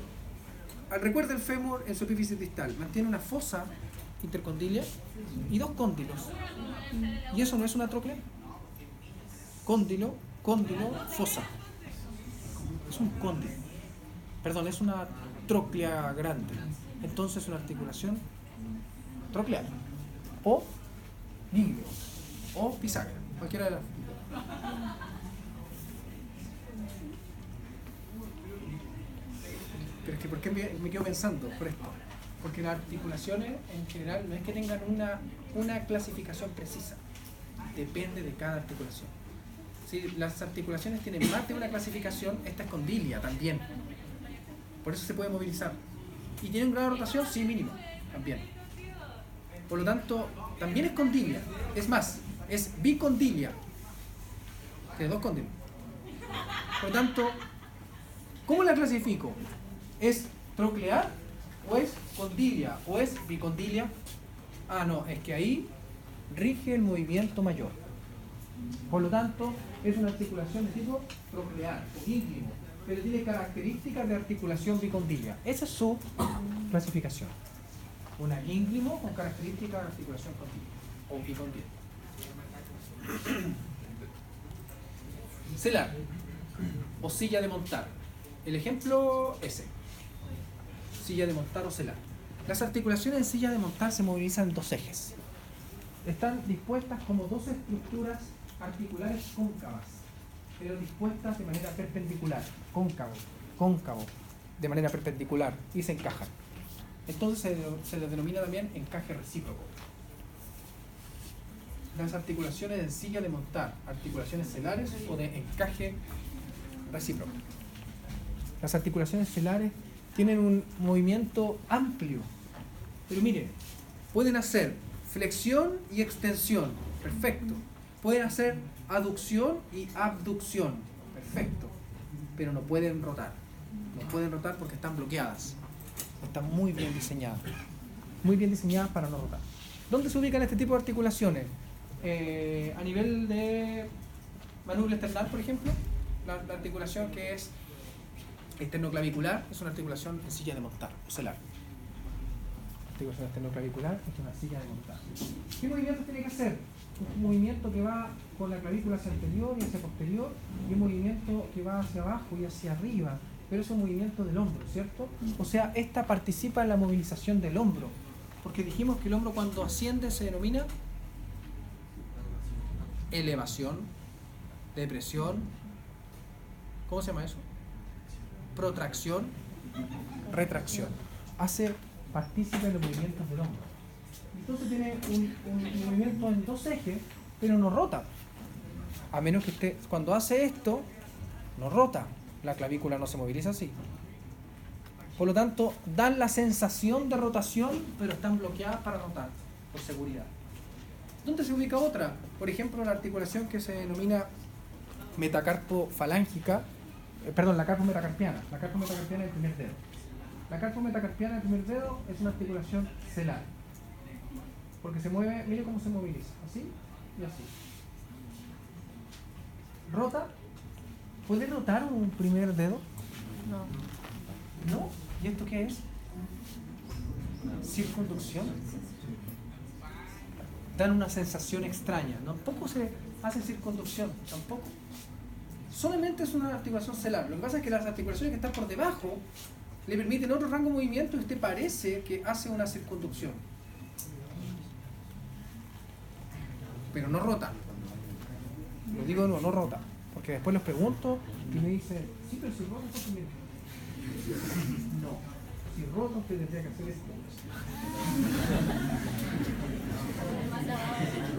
recuerda el fémur en su epífisis distal mantiene una fosa intercondilia y 2 cóndilos. ¿Y eso no es una tróclea? Cóndilo, fosa. Es un cóndilo. Perdón, es una tróclea grande. Entonces es una articulación troclear. O ganglio. O bisagra. Cualquiera de las. Pero es que ¿por qué me quedo pensando por esto? Porque las articulaciones en general no es que tengan una clasificación precisa. Depende de cada articulación. Si las articulaciones tienen más de una clasificación, esta es condilia también. Por eso se puede movilizar. ¿Y tiene un grado de rotación? Sí, mínimo. También. Por lo tanto, también es condilia. Es más, es bicondilia. Tiene 2 cóndilos. Por lo tanto, ¿cómo la clasifico? ¿Es troclear? ¿O es condilia? ¿O es bicondilia? Ah, no, es que ahí rige el movimiento mayor. Por lo tanto, es una articulación de tipo troclear o íngrimo, pero tiene características de articulación bicondilia. Esa es su clasificación. Una íngrimo con características de articulación condilia o bicondilia. Celar o silla de montar. El ejemplo ese. Silla de montar o celar. Las articulaciones en silla de montar se movilizan en 2 ejes. Están dispuestas como 2 estructuras articulares cóncavas, pero dispuestas de manera perpendicular, cóncavo, de manera perpendicular, y se encajan. Entonces se les denomina también encaje recíproco. Las articulaciones en silla de montar, articulaciones celares o de encaje recíproco. Las articulaciones celares tienen un movimiento amplio, pero miren, pueden hacer flexión y extensión, perfecto. Pueden hacer aducción y abducción, perfecto, pero no pueden rotar. No pueden rotar porque están bloqueadas. Están muy bien diseñadas para no rotar. ¿Dónde se ubican este tipo de articulaciones? A nivel de manubrio externar, por ejemplo, la articulación que es esternoclavicular es una articulación en silla de montar o celar. Articulación esternoclavicular es una silla de montar. ¿Qué movimiento tiene que hacer? Un movimiento que va con la clavícula hacia anterior y hacia posterior, y un movimiento que va hacia abajo y hacia arriba, pero es un movimiento del hombro, ¿cierto? O sea, esta participa en la movilización del hombro, porque dijimos que el hombro cuando asciende se denomina elevación, depresión, ¿cómo se llama eso? Protracción, retracción. Hace partícipe de los movimientos del hombro. Entonces tiene un movimiento en 2 ejes, pero no rota. A menos que esté, cuando hace esto, no rota. La clavícula no se moviliza así. Por lo tanto, dan la sensación de rotación, pero están bloqueadas para rotar, por seguridad. ¿Dónde se ubica otra? Por ejemplo, la articulación que se denomina metacarpofalángica, la carpometacarpiana. La carpometacarpiana del primer dedo. La carpometacarpiana del primer dedo es una articulación celar. Porque se mueve, mire cómo se moviliza, así y así. ¿Rota? ¿Puede rotar un primer dedo? No. ¿No? ¿Y esto qué es? Circunducción. Dan una sensación extraña. Tampoco se hace circunducción, tampoco. Solamente es una articulación celar. Lo que pasa es que las articulaciones que están por debajo le permiten otro rango de movimiento y usted parece que hace una circunducción. Pero no rota. Lo digo de nuevo, no rota. Porque después los pregunto y me dicen, sí, pero si rota, ¿por qué? No. Si rota, usted tendría que hacer esto.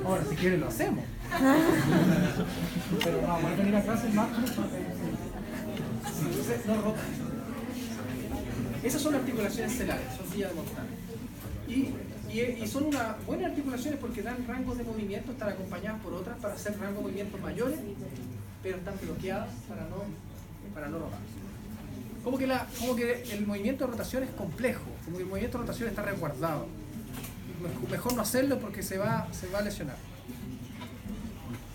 Ahora, si quiere, lo hacemos. Pero no, vamos a venir a clase más. Entonces, no rota. Esas son articulaciones celares, son vías de Montagne. Y son unas buenas articulaciones porque dan rangos de movimiento, están acompañadas por otras para hacer rangos de movimientos mayores, pero están bloqueadas para no rotar. Como que el movimiento de rotación es complejo, como que el movimiento de rotación está resguardado. Mejor no hacerlo porque se va a lesionar.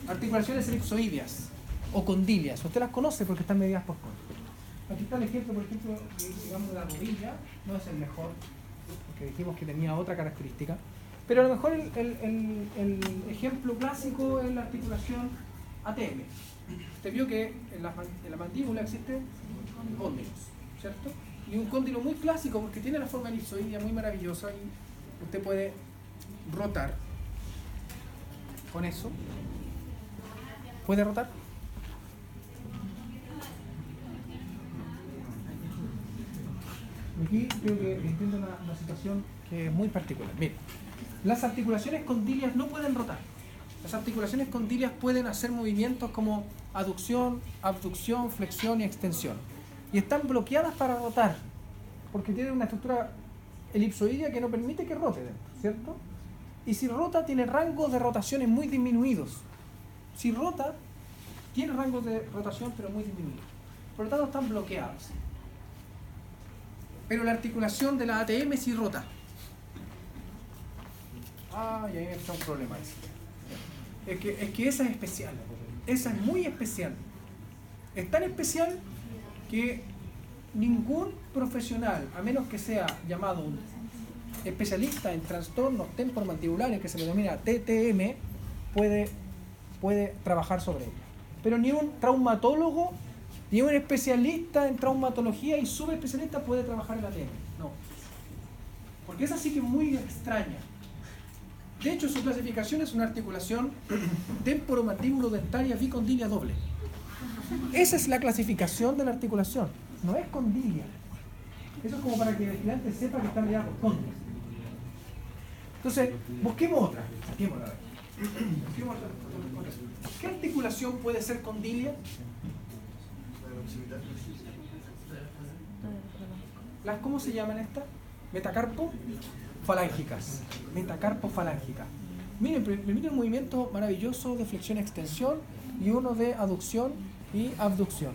Articulaciones elipsoideas o condilias, usted las conoce porque están mediadas por cóndilo. Aquí está el ejemplo, por ejemplo, digamos de la rodilla, no es el mejor, porque dijimos que tenía otra característica, pero a lo mejor el ejemplo clásico es la articulación ATM. Usted vio que en la mandíbula existen cóndilos, ¿cierto? Y un cóndilo muy clásico porque tiene la forma elipsoidea muy maravillosa y usted puede rotar con eso. ¿Puede rotar? Aquí creo que entiendo una situación que es muy particular. Mire, las articulaciones condilias no pueden rotar. Las articulaciones condilias pueden hacer movimientos como aducción, abducción, flexión y extensión. Y están bloqueadas para rotar, porque tienen una estructura elipsoidea que no permite que rote dentro, ¿cierto? Y si rota, tiene rangos de rotaciones muy disminuidos. Si rota, tiene rangos de rotación, pero muy disminuidos. Por lo tanto, están bloqueadas. Pero la articulación de la ATM sí rota. Y ahí está un problema. Es que esa es especial. Esa es muy especial. Es tan especial que ningún profesional, a menos que sea llamado un especialista en trastornos temporomandibulares, que se le denomina TTM, puede trabajar sobre ella. Pero ni un traumatólogo, ni un especialista en traumatología y subespecialista puede trabajar en la ATM. No. Porque esa sí que es muy extraña. De hecho, su clasificación es una articulación temporomandíbulo-dentaria bicondilia doble. Esa es la clasificación de la articulación. No es condilia. Eso es como para que el estudiante sepa que está mediada por cóndilos. Entonces, busquemos otra. Saquémosla. Busquemos otra. ¿Qué articulación puede ser condilia? ¿Cómo se llaman estas? Metacarpofalángicas. Metacarpofalángicas. Miren, permiten un movimiento maravilloso de flexión-extensión y uno de aducción y abducción.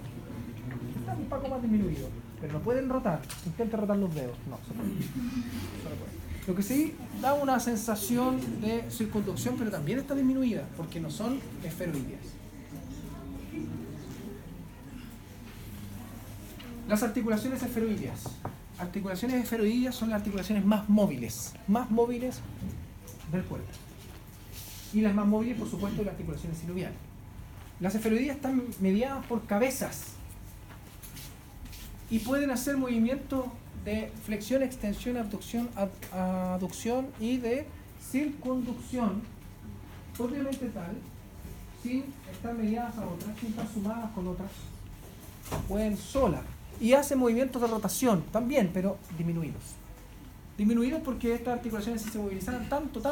Están un poco más disminuidos, pero no pueden rotar. Intente rotar los dedos. No, se puede. Lo que sí da una sensación de circunducción, pero también está disminuida, porque no son esferoideas. Las articulaciones esferoideas. Articulaciones esferoideas son las articulaciones más móviles del cuerpo. Y las más móviles, por supuesto, las articulaciones sinoviales. Las esferoideas están mediadas por cabezas y pueden hacer movimientos de flexión, extensión, abducción, aducción y de circunducción propiamente tal, sin estar mediadas a otras, sin estar sumadas con otras. Pueden solas. Y hacen movimientos de rotación también, pero disminuidos. Disminuidos porque estas articulaciones, si se movilizaran tanto,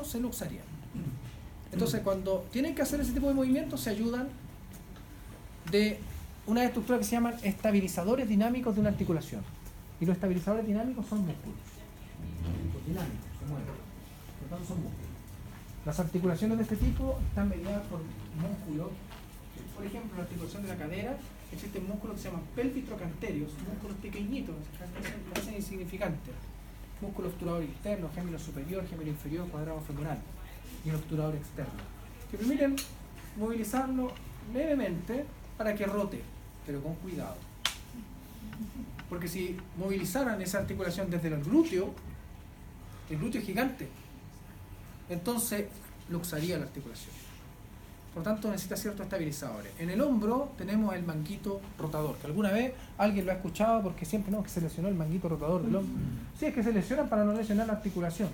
se luxarían. Entonces, cuando tienen que hacer ese tipo de movimientos, se ayudan de una estructura que se llaman estabilizadores dinámicos de una articulación. Y los estabilizadores dinámicos son músculos. Los dinámicos, se mueven. Por lo tanto, son músculos. Las articulaciones de este tipo están mediadas por músculos. Por ejemplo, la articulación de la cadera, existen músculos que se llaman pelvitrocanterios, músculos pequeñitos, que hacen insignificantes. Músculo obturador interno, gémino superior, gémino inferior, cuadrado femoral y el obturador externo, que permiten movilizarlo levemente para que rote, pero con cuidado. Porque si movilizaran esa articulación desde el glúteo es gigante, entonces luxaría la articulación. Por lo tanto, necesita ciertos estabilizadores. En el hombro tenemos el manguito rotador, que alguna vez alguien lo ha escuchado porque siempre no, que se lesionó el manguito rotador del hombro. Sí, es que se lesionan para no lesionar la articulación.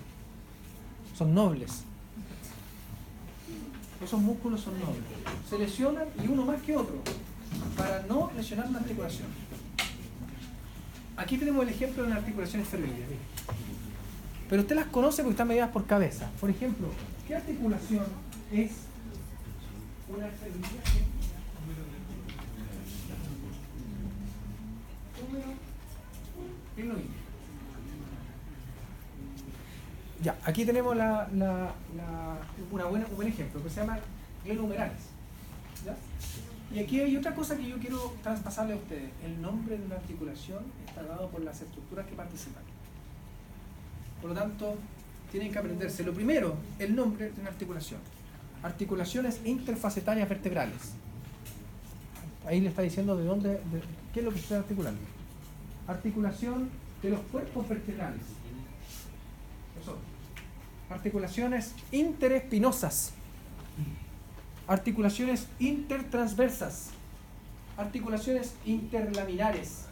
Son nobles. Esos músculos son nobles. Se lesionan y uno más que otro para no lesionar la articulación. Aquí tenemos el ejemplo de las articulaciones cervicales. Pero usted las conoce porque están medidas por cabeza. Por ejemplo, ¿qué articulación es una cervical? Glenoidea. Ya, aquí tenemos un buen ejemplo que se llama glenohumerales. ¿Ya? Y aquí hay otra cosa que yo quiero traspasarle a ustedes. El nombre de una articulación está dado por las estructuras que participan. Por lo tanto, tienen que aprenderse. Lo primero, el nombre de una articulación. Articulaciones interfacetarias vertebrales. Ahí le está diciendo de dónde, qué es lo que se está articulando. Articulación de los cuerpos vertebrales. Eso. Articulaciones interespinosas. Articulaciones intertransversas. Articulaciones interlaminares.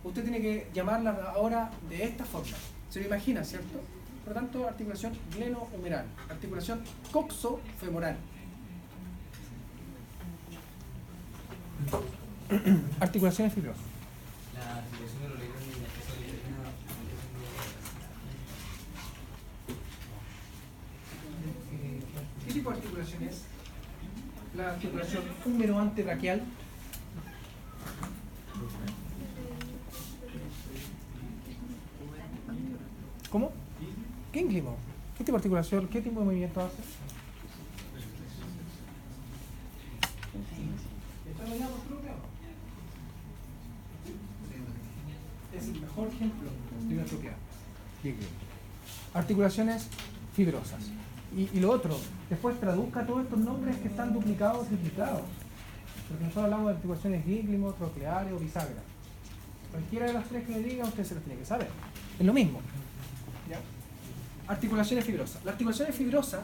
Usted tiene que llamarlas ahora de esta forma. Se lo imagina, ¿cierto? Por lo tanto, articulación glenohumeral, articulación coxofemoral. Articulaciones fibrosas. La articulación de los libros y la ¿Qué tipo de articulación es? La articulación húmero-antebraquial. ¿Cómo? Gínglimo. ¿Qué tipo de articulación? ¿Qué tipo de movimiento hace? ¿Está dominado por glúteo? Es el mejor ejemplo de una troquea. Gínglimo. Articulaciones fibrosas. Y lo otro, después traduzca todos estos nombres que están duplicados o triplicados. Porque nosotros hablamos de articulaciones gínglimo, trocleares o bisagra. Cualquiera de las tres que le diga, usted se las tiene que saber. Es lo mismo. ¿Ya? Articulaciones fibrosas. Las articulaciones fibrosas,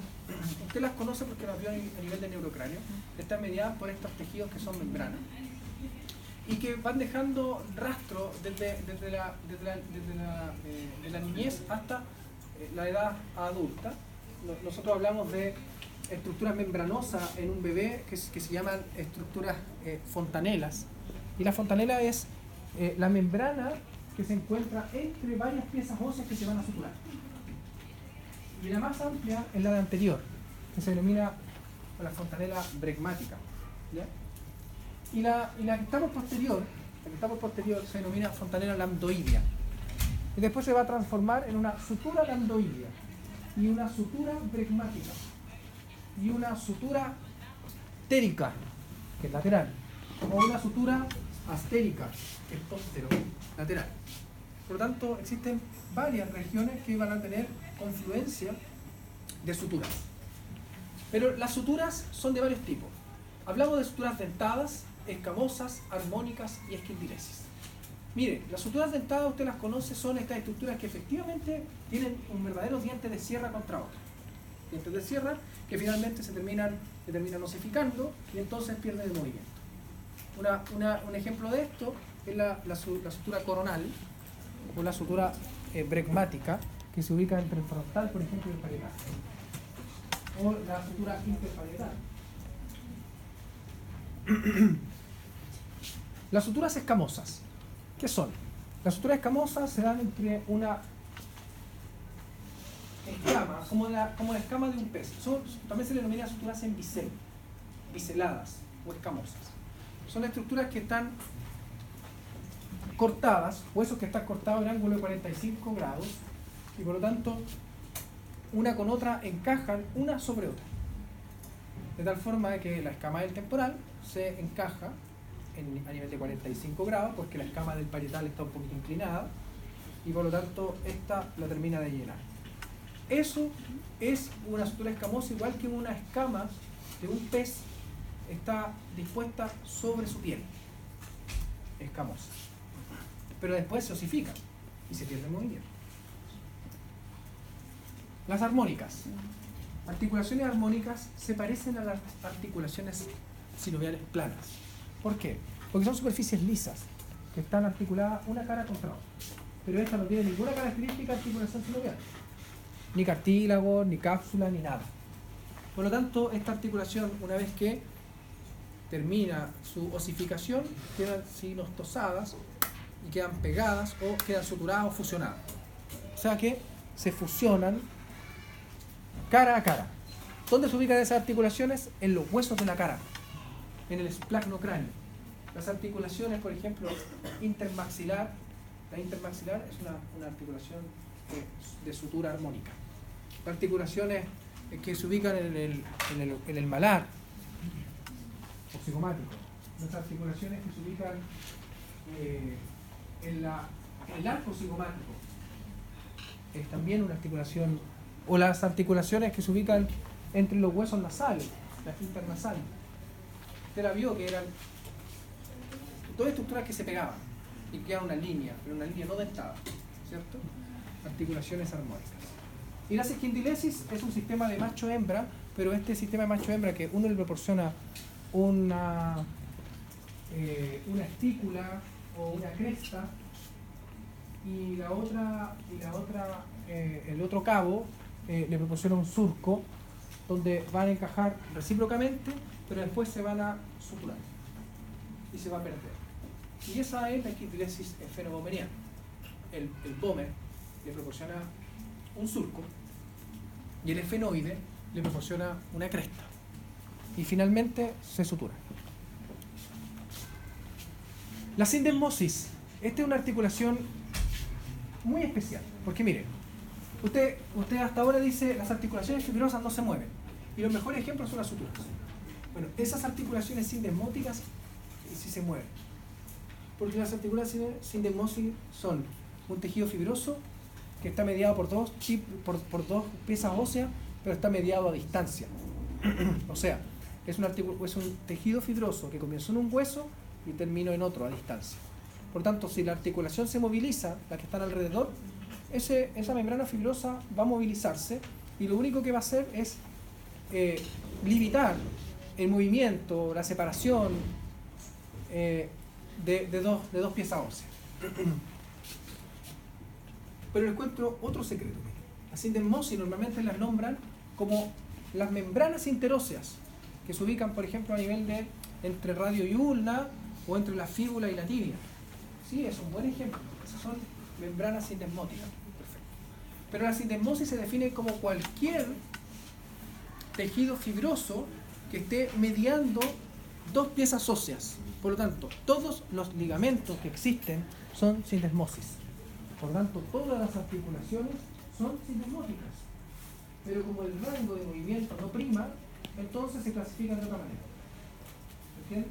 usted las conoce porque las vio a nivel del neurocráneo. Están mediadas por estos tejidos que son membranas y que van dejando rastro desde la niñez hasta la edad adulta. Nosotros hablamos de estructuras membranosas en un bebé que se llaman estructuras fontanelas. Y la fontanela es la membrana que se encuentra entre varias piezas óseas que se van a suturar. Y la más amplia es la de anterior, que se denomina la fontanela bregmática. ¿Ya? Y la que está por posterior, se denomina fontanela lambdoidea. Y después se va a transformar en una sutura lambdoidea, y una sutura bregmática, y una sutura térica, que es lateral, o una sutura astérica, que es posterolateral. Por lo tanto, existen varias regiones que van a tener confluencia de suturas. Pero las suturas son de varios tipos. Hablamos de suturas dentadas, escamosas, armónicas y esquindiresis. Mire, las suturas dentadas, usted las conoce, son estas estructuras que efectivamente tienen un verdadero diente de sierra contra otro. Dientes de sierra que finalmente se terminan osificando y entonces pierden el movimiento. Un ejemplo de esto es la sutura coronal o la sutura bregmática, que se ubica entre el frontal, por ejemplo, y el parietal. O la sutura interparietal. Las suturas escamosas, ¿qué son? Las suturas escamosas se dan entre una escama, como la escama de un pez. También se le denomina suturas en bisel, biseladas o escamosas. Son estructuras que están cortadas, huesos que están cortados en ángulo de 45 grados, y por lo tanto una con otra encajan una sobre otra. De tal forma que la escama del temporal se encaja a nivel de 45 grados, porque la escama del parietal está un poquito inclinada, y por lo tanto esta la termina de llenar. Eso es una sutura escamosa, igual que una escama de un pez está dispuesta sobre su piel, escamosa. Pero después se osifica y se pierde el movimiento. Las armónicas. Articulaciones armónicas se parecen a las articulaciones sinoviales planas. ¿Por qué? Porque son superficies lisas que están articuladas una cara contra otra. Pero esta no tiene ninguna característica de articulación sinovial. Ni cartílago, ni cápsula, ni nada. Por lo tanto, esta articulación, una vez que termina su osificación, quedan sinostosadas y quedan pegadas o quedan suturadas o fusionadas. O sea que se fusionan cara a cara. ¿Dónde se ubican esas articulaciones? En los huesos de la cara, en el esplagno-cráneo. Las articulaciones, por ejemplo, intermaxilar, la intermaxilar es una articulación de sutura armónica. Las articulaciones que se ubican en el malar oxigomático, las articulaciones que se ubican en el arco cigomático, es también una articulación, o las articulaciones que se ubican entre los huesos nasales, las internasales. Usted la vio que eran dos estructuras que se pegaban y quedaba una línea, pero una línea no dentada, ¿cierto? Articulaciones armónicas. Y la esquindilesis es un sistema de macho-hembra, pero este sistema de macho-hembra que uno le proporciona una estícula o una cresta y la otra el otro cabo le proporciona un surco donde van a encajar recíprocamente, pero después se van a suturar y se va a perder. Y esa es la esquindilesis esfenobomeriana. El bómer le proporciona un surco y el esfenoide le proporciona una cresta. Y finalmente se sutura. La sindesmosis. Esta es una articulación muy especial. Porque mire, usted hasta ahora dice las articulaciones fibrosas no se mueven. Y los mejores ejemplos son las suturas. Bueno, esas articulaciones sindesmóticas sí se mueven. Porque las articulaciones sindesmosis son un tejido fibroso que está mediado por dos piezas óseas, pero está mediado a distancia. O sea, es un tejido fibroso que comenzó en un hueso y terminó en otro a distancia. Por tanto, si la articulación se moviliza, la que están alrededor, esa membrana fibrosa va a movilizarse y lo único que va a hacer es limitar el movimiento, la separación de dos piezas óseas. Pero les cuento otro secreto. Las sindesmosis normalmente las nombran como las membranas interóseas, que se ubican, por ejemplo, a nivel de entre radio y ulna o entre la fíbula y la tibia. Sí, es un buen ejemplo. Esas son membranas sindesmóticas. Perfecto. Pero la sindesmosis se define como cualquier tejido fibroso que esté mediando dos piezas óseas. Por lo tanto, todos los ligamentos que existen son sindesmosis. Por lo tanto, todas las articulaciones son sindesmóticas. Pero como el rango de movimiento no prima, entonces se clasifican de otra manera. ¿Entienden?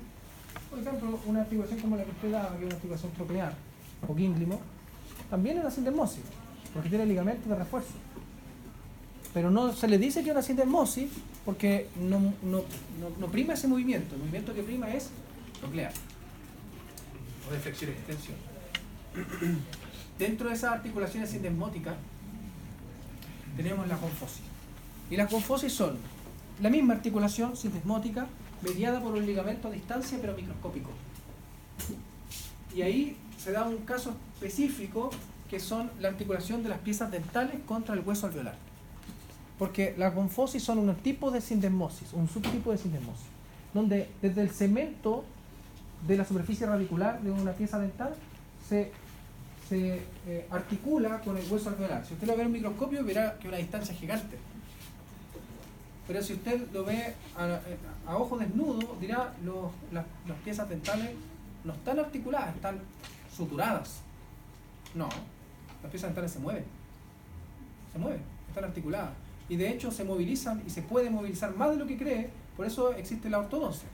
Por ejemplo, una articulación como la que usted daba, que es una articulación troclear o gínglimo, también es una sindesmosis, porque tiene ligamentos de refuerzo. Pero no se le dice que es una sindesmosis porque no prima ese movimiento. El movimiento que prima es troclear o de flexión y extensión. Dentro de esas articulaciones sindesmóticas tenemos la confosis. Y las confosis son la misma articulación sindesmótica mediada por un ligamento a distancia pero microscópico. Y ahí se da un caso específico que son la articulación de las piezas dentales contra el hueso alveolar. Porque las confosis son un tipo de sindesmosis, un subtipo de sindesmosis, donde desde el cemento de la superficie radicular de una pieza dental se articula con el hueso alveolar. Si usted lo ve en un microscopio verá que es una distancia gigante. Pero si usted lo ve a ojo desnudo, dirá las piezas dentales no están articuladas, están suturadas. No, las piezas dentales se mueven, están articuladas. y de hecho se movilizan y se puede movilizar más de lo que cree, por eso existe la ortodoncia.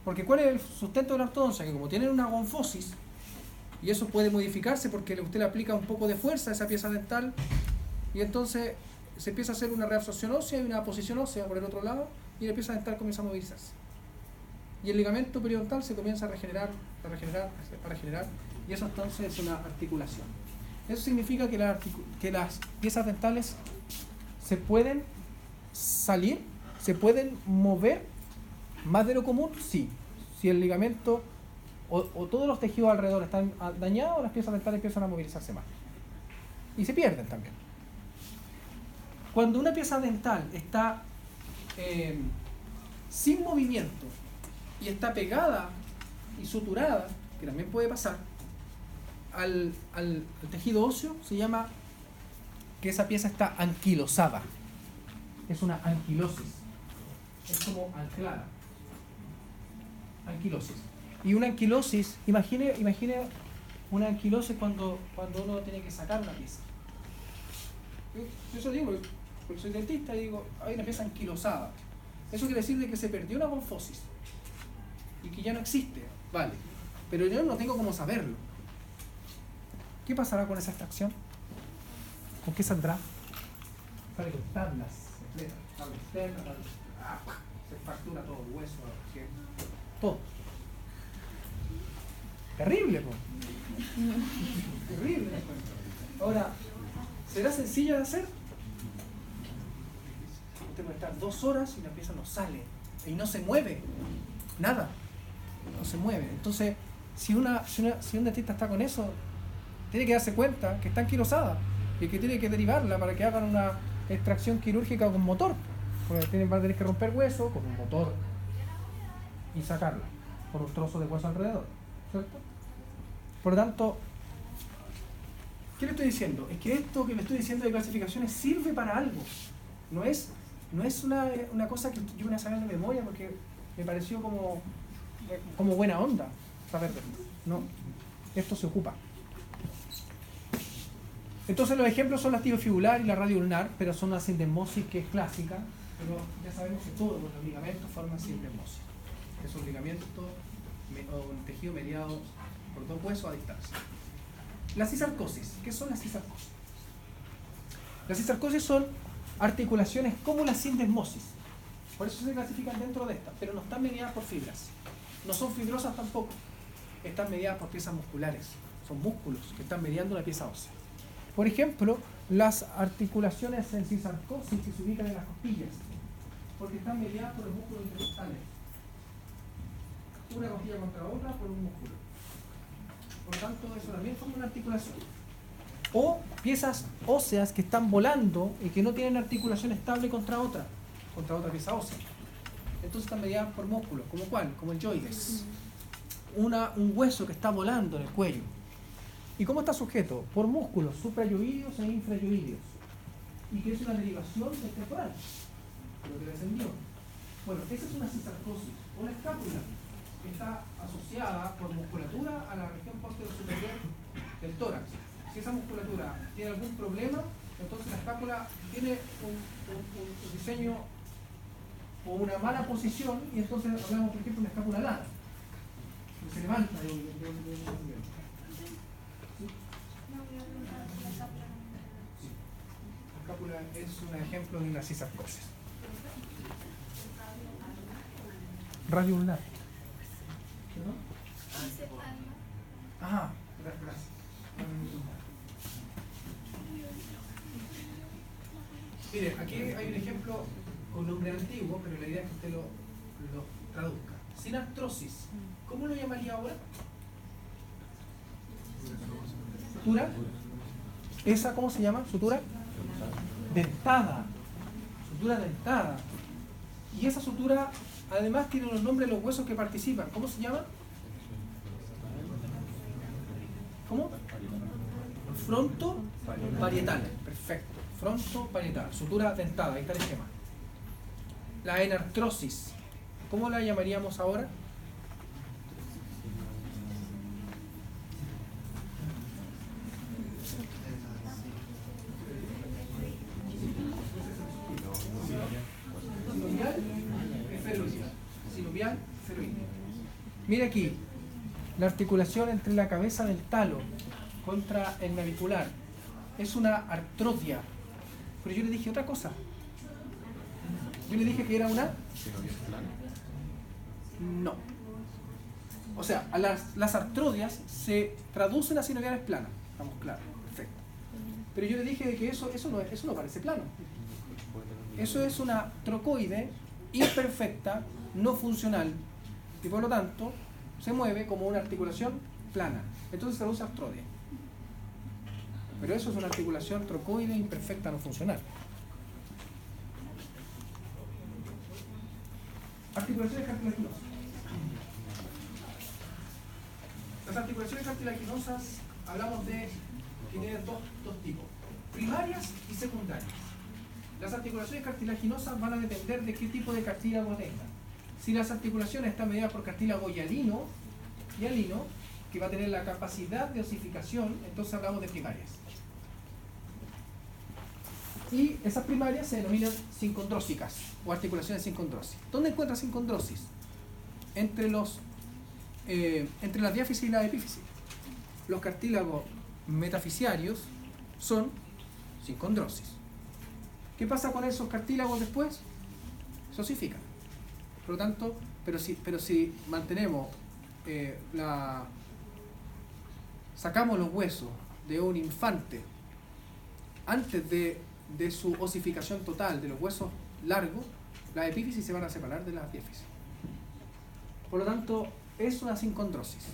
Porque ¿cuál es el sustento de la ortodoncia? Que como tienen una gonfosis, y eso puede modificarse porque usted le aplica un poco de fuerza a esa pieza dental, y entonces se empieza a hacer una reabsorción ósea y una posición ósea por el otro lado, y la pieza dental comienza a movilizarse. Y el ligamento periodontal se comienza a regenerar, y eso entonces es una articulación. Eso significa que las piezas dentales se pueden salir, se pueden mover más de lo común, sí. Si el ligamento o todos los tejidos alrededor están dañados, las piezas dentales empiezan a movilizarse más. Y se pierden también. Cuando una pieza dental está sin movimiento y está pegada y suturada, que también puede pasar, al tejido óseo, se llama que esa pieza está anquilosada. Es una anquilosis. Es como anclada. Anquilosis. Y una anquilosis, imagine una anquilosis cuando uno tiene que sacar una pieza. Yo eso digo, porque soy dentista y digo, hay una pieza anquilosada. Eso quiere decir de que se perdió una gonfosis y que ya no existe, vale. Pero yo no tengo cómo saberlo. ¿Qué pasará con esa extracción? ¿Con qué saldrá? Sale con tablas externas, se fractura todo el hueso, todo. Terrible, po. Terrible. Ahora, ¿será sencilla de hacer? Usted puede estar 2 horas y la pieza no sale y no se mueve, nada, no se mueve. Entonces, si un dentista está con eso, tiene que darse cuenta que está anquilosada y que tiene que derivarla para que hagan una extracción quirúrgica con motor, porque van a tener que romper hueso con un motor y sacarla por un trozo de hueso alrededor, ¿cierto? Por lo tanto, ¿qué le estoy diciendo? Es que esto que le estoy diciendo de clasificaciones sirve para algo. No es una cosa que yo me sabía de memoria porque me pareció como buena onda saber de esto. No, esto se ocupa. Entonces los ejemplos son la tibiofibular y la radioulnar, pero son una sindesmosis que es clásica, pero ya sabemos que todos los ligamentos forman sindesmosis. Es un ligamento o un tejido mediado por 2 huesos a distancia. La cisarcosis. ¿Qué son las cisarcosis? Las cisarcosis son articulaciones como la sindesmosis. Por eso se clasifican dentro de estas, pero no están mediadas por fibras. No son fibrosas tampoco. Están mediadas por piezas musculares. Son músculos que están mediando la pieza ósea. Por ejemplo, las articulaciones en cisarcosis que se ubican en las costillas, porque están mediadas por los músculos intercostales. Una costilla contra otra por un músculo. Por lo tanto, eso también forma una articulación. O piezas óseas que están volando y que no tienen articulación estable contra otra pieza ósea. Entonces están mediadas por músculos. ¿Como cuál? Como el yoides. Un hueso que está volando en el cuello. ¿Y cómo está sujeto? Por músculos suprayoídeos e infrayoídeos. Y que es una derivación del temporal, lo que descendió. Bueno, esa es una cisarcosis. O la escápula, que está asociada por musculatura a la región posterior superior del tórax. Si esa musculatura tiene algún problema, entonces la escápula tiene un diseño o una mala posición, y entonces hablamos, por ejemplo, de una escápula lana, que se levanta de un movimiento. La escápula es un ejemplo de una cisarcosis. Radioulnar. Ajá, gracias. Mire, aquí hay un ejemplo con nombre antiguo, pero la idea es que usted lo traduzca. Sinartrosis. ¿Cómo lo llamaría ahora? ¿Sutura? ¿Esa cómo se llama? ¿Sutura? Dentada. Sutura dentada. Y esa sutura además tiene los nombres de los huesos que participan. ¿Cómo se llama? ¿Cómo? Fronto parietal. Perfecto. Fronto parietal. Sutura dentada. Ahí está el esquema. La enartrosis. ¿Cómo la llamaríamos ahora? Mira aquí, la articulación entre la cabeza del talo contra el navicular es una artrodia. Pero yo le dije otra cosa. Yo le dije que era una... No. O sea, a las artrodias se traducen a sinoviales planas. Estamos claros, perfecto. Pero yo le dije que eso no parece plano. Eso es una trocoide imperfecta, no funcional, y por lo tanto se mueve como una articulación plana. Entonces se traduce a artrodia. Pero eso es una articulación trocoide imperfecta, no funcional. Articulaciones cartilaginosas. Las articulaciones cartilaginosas hablamos de que tienen dos tipos, primarias y secundarias. Las articulaciones cartilaginosas van a depender de qué tipo de cartílago tengan. Si las articulaciones están mediadas por cartílago hialino, que va a tener la capacidad de osificación, entonces hablamos de primarias. Y esas primarias se denominan sincondrósicas o articulaciones sincondrosis. ¿Dónde encuentras sincondrosis? Entre la diáfisis y la epífisis. Los cartílagos metafisiarios son sincondrosis. ¿Qué pasa con esos cartílagos después? Se osifican. Por lo tanto, pero si mantenemos sacamos los huesos de un infante antes de su osificación total de los huesos largos, las epífisis se van a separar de las diáfisis. Por lo tanto, es una sincondrosis.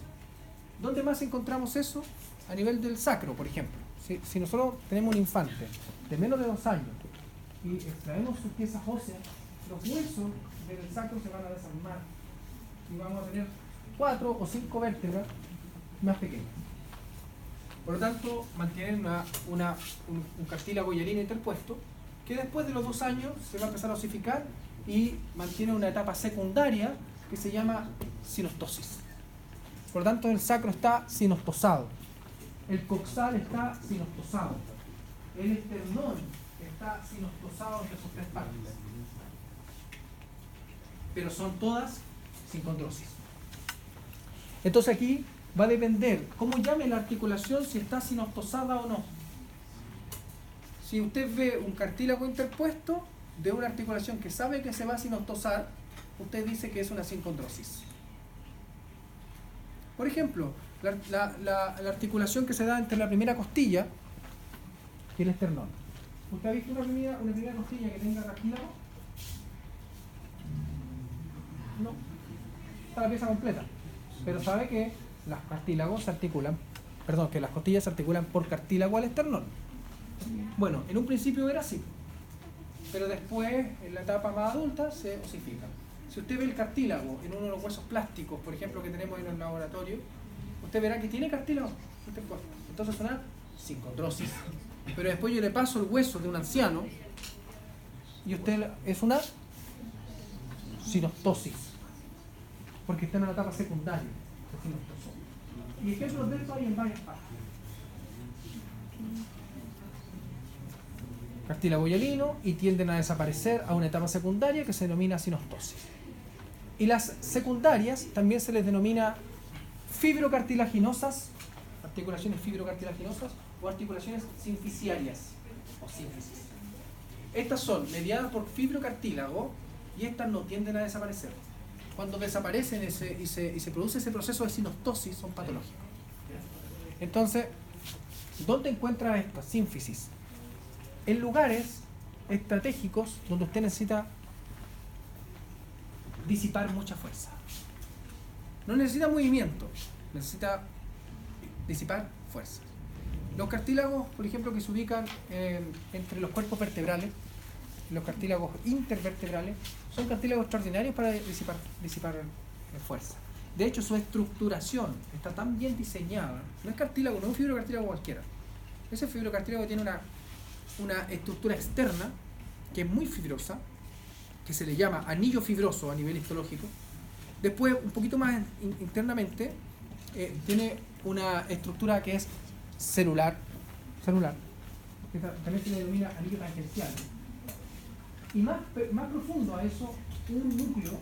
¿Dónde más encontramos eso? A nivel del sacro, por ejemplo. Si nosotros tenemos un infante de menos de 2 años y extraemos sus piezas óseas, los huesos del sacro se van a desarmar y vamos a tener 4 o 5 vértebras más pequeñas. Por lo tanto, mantienen un cartílago hialino interpuesto que después de los 2 años se va a empezar a osificar y mantiene una etapa secundaria que se llama sinostosis. Por lo tanto, el sacro está sinostosado, el coxal está sinostosado, el esternón está sinostosado entre sus 3 partes. Pero son todas sincondrosis. Entonces aquí va a depender cómo llame la articulación, si está sinostosada o no. Si usted ve un cartílago interpuesto de una articulación que sabe que se va a sinostosar, usted dice que es una sincondrosis. Por ejemplo, la articulación que se da entre la primera costilla y el esternón. ¿Usted ha visto una primera costilla que tenga cartílago? No. Está la pieza completa. Pero sabe que las cartílagos se articulan, que las costillas se articulan por cartílago al esternón. Bueno, en un principio era así, pero después, en la etapa más adulta, se osifica. Si usted ve el cartílago en uno de los huesos plásticos, por ejemplo, que tenemos en el laboratorio, usted verá que tiene cartílago. Entonces es una sincondrosis. Pero después yo le paso el hueso de un anciano y usted es una sinostosis, porque está en una etapa secundaria de sinostosis. Y ejemplos de esto hay en varias partes. Cartílago hialino y tienden a desaparecer a una etapa secundaria que se denomina sinostosis. Y las secundarias también se les denomina fibrocartilaginosas, articulaciones fibrocartilaginosas o articulaciones sinfisiarias o sínfisis. Estas son mediadas por fibrocartílago y estas no tienden a desaparecer. Cuando desaparecen y se produce ese proceso de sinostosis, son patológicos. Entonces, ¿dónde encuentra esta sínfisis? En lugares estratégicos donde usted necesita disipar mucha fuerza. No necesita movimiento, necesita disipar fuerza. Los cartílagos, por ejemplo, que se ubican entre los cuerpos vertebrales, los cartílagos intervertebrales, son cartílagos extraordinarios para disipar fuerza. De hecho, su estructuración está tan bien diseñada. No es cartílago, no es un fibrocartílago cualquiera. Ese fibrocartílago tiene una estructura externa que es muy fibrosa, que se le llama anillo fibroso a nivel histológico. Después, un poquito más internamente, tiene una estructura que es celular, que también se le denomina anillo tangencial. Y más profundo a eso, un núcleo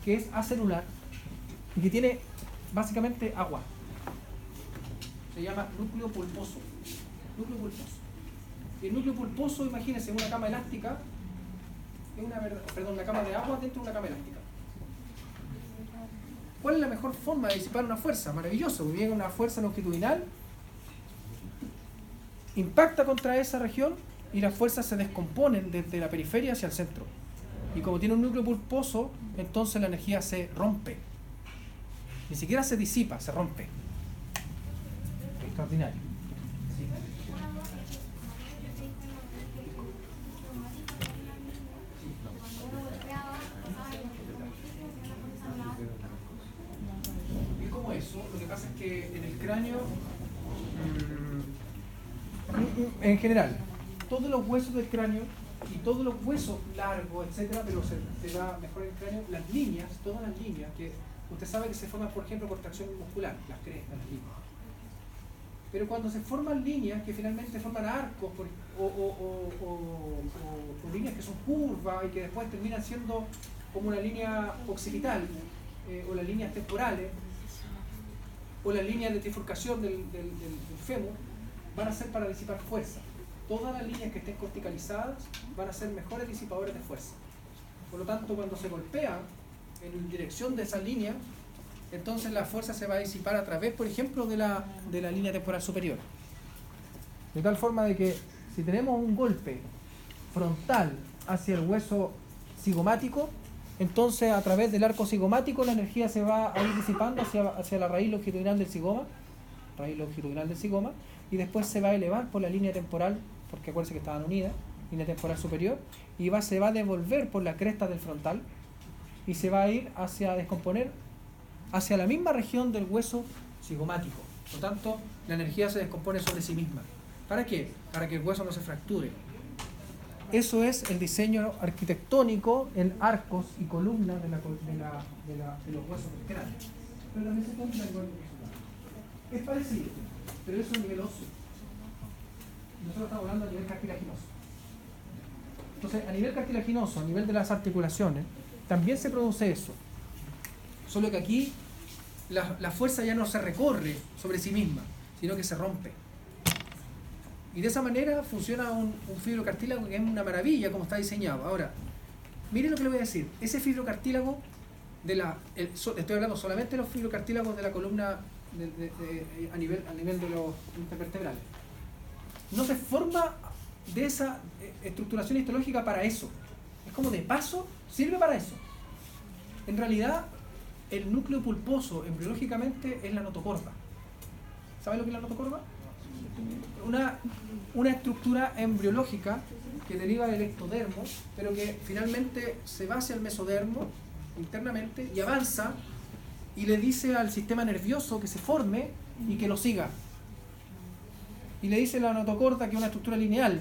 que es acelular, y que tiene básicamente agua. Se llama núcleo pulposo. Núcleo pulposo. Y el núcleo pulposo, imagínense, una cama elástica, una cama de agua dentro de una cama elástica. ¿Cuál es la mejor forma de disipar una fuerza? Maravilloso, viene una fuerza longitudinal, impacta contra esa región y las fuerzas se descomponen desde la periferia hacia el centro. Y como tiene un núcleo pulposo, entonces la energía se rompe. Ni siquiera se disipa, se rompe. Extraordinario. ¿Y cómo eso? Lo que pasa es que en el cráneo, en general, todos los huesos del cráneo y todos los huesos largos, etcétera, pero se va mejor en el cráneo, las líneas, todas las líneas, que usted sabe que se forman, por ejemplo, por tracción muscular, las crestas, las líneas. Pero cuando se forman líneas que finalmente forman arcos o líneas que son curvas y que después terminan siendo como una línea occipital, o las líneas temporales, o las líneas de trifurcación del fémur, van a ser para disipar fuerza. Todas las líneas que estén corticalizadas van a ser mejores disipadores de fuerza. Por lo tanto, cuando se golpea en dirección de esa línea, entonces la fuerza se va a disipar a través, por ejemplo, de la línea temporal superior. De tal forma de que si tenemos un golpe frontal hacia el hueso cigomático, entonces a través del arco cigomático la energía se va a ir disipando hacia la raíz longitudinal del cigoma, y después se va a elevar por la línea temporal, porque acuérdense que estaban unidas, línea temporal superior, y se va a devolver por la cresta del frontal y se va a ir hacia descomponer hacia la misma región del hueso cigomático. Por lo tanto, la energía se descompone sobre sí misma. ¿Para qué? Para que el hueso no se fracture. Eso es el diseño arquitectónico en arcos y columnas de los huesos del cráneo. Pero también se encuentra en el es parecido, pero eso es a nivel óseo. Nosotros estamos hablando a nivel cartilaginoso. Entonces, a nivel cartilaginoso, a nivel de las articulaciones, también se produce eso. Solo que aquí la fuerza ya no se recorre sobre sí misma, sino que se rompe. Y de esa manera funciona un fibrocartílago que es una maravilla como está diseñado. Ahora, miren lo que le voy a decir. Ese fibrocartílago, estoy hablando solamente de los fibrocartílagos de la columna a nivel de los intervertebrales. No se forma de esa estructuración histológica para eso. Es como de paso, sirve para eso. En realidad, el núcleo pulposo embriológicamente es la notocorda. ¿Saben lo que es la notocorda? Una estructura embriológica que deriva del ectodermo, pero que finalmente se va hacia el mesodermo internamente y avanza y le dice al sistema nervioso que se forme y que lo siga. Y le dice la notocorda, que es una estructura lineal,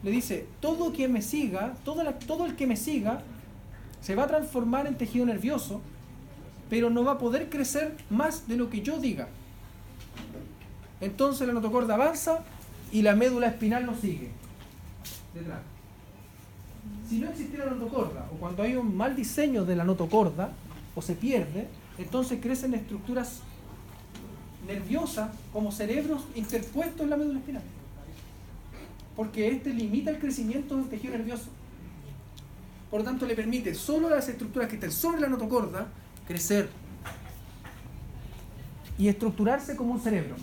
le dice, todo el que me siga se va a transformar en tejido nervioso, pero no va a poder crecer más de lo que yo diga. Entonces la notocorda avanza y la médula espinal lo sigue detrás. Si no existiera la notocorda, o cuando hay un mal diseño de la notocorda, o se pierde, entonces crecen estructuras nerviosas como cerebros interpuestos en la médula espinal. Porque este limita el crecimiento del tejido nervioso. Por lo tanto, le permite solo a las estructuras que estén sobre la notocorda crecer y estructurarse como un cerebro.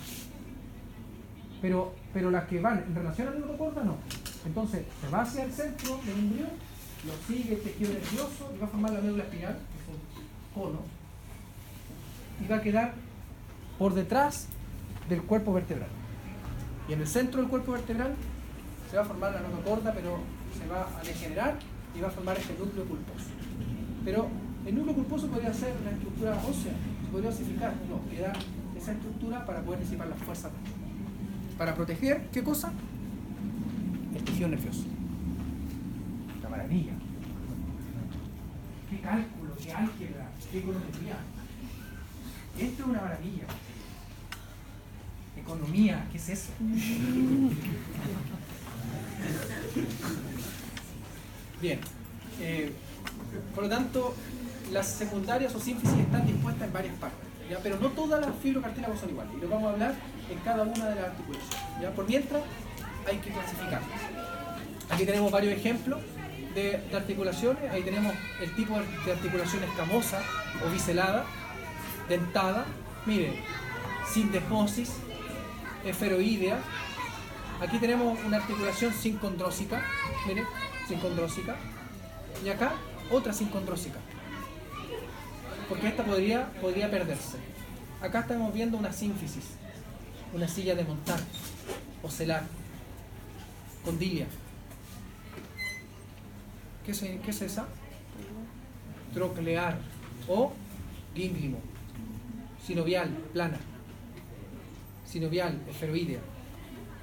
Pero las que van en relación a la notocorda no. Entonces se va hacia el centro del embrión, lo sigue el tejido nervioso y va a formar la médula espinal, que es un cono, y va a quedar por detrás del cuerpo vertebral. Y en el centro del cuerpo vertebral se va a formar la notocorda, pero se va a degenerar y va a formar este núcleo pulposo. Pero el núcleo pulposo podría ser una estructura ósea, se podría osificar, no, queda esa estructura para poder disipar las fuerzas. Para proteger, ¿qué cosa? El tejido nervioso. La maravilla. Qué cálculo, qué álgebra, qué econometría. Esto es una maravilla. Economía, ¿qué es eso? Bien. Por lo tanto, las secundarias o sínfisis están dispuestas en varias partes, ¿ya? Pero no todas las fibrocartílagos son iguales, y lo vamos a hablar en cada una de las articulaciones, ¿ya? Por mientras hay que clasificarlas. Aquí tenemos varios ejemplos de articulaciones. Ahí tenemos el tipo de articulación escamosa o biselada, dentada, miren, sindesmosis, esferoidea. Aquí tenemos una articulación sincondrósica, miren, sincondrósica, y acá otra sincondrósica, porque esta podría perderse. Acá estamos viendo una sínfisis, una silla de montar, ocelar, condilia. ¿Qué es esa? Troclear o gínglimo. Sinovial, plana. Sinovial, esferoidea.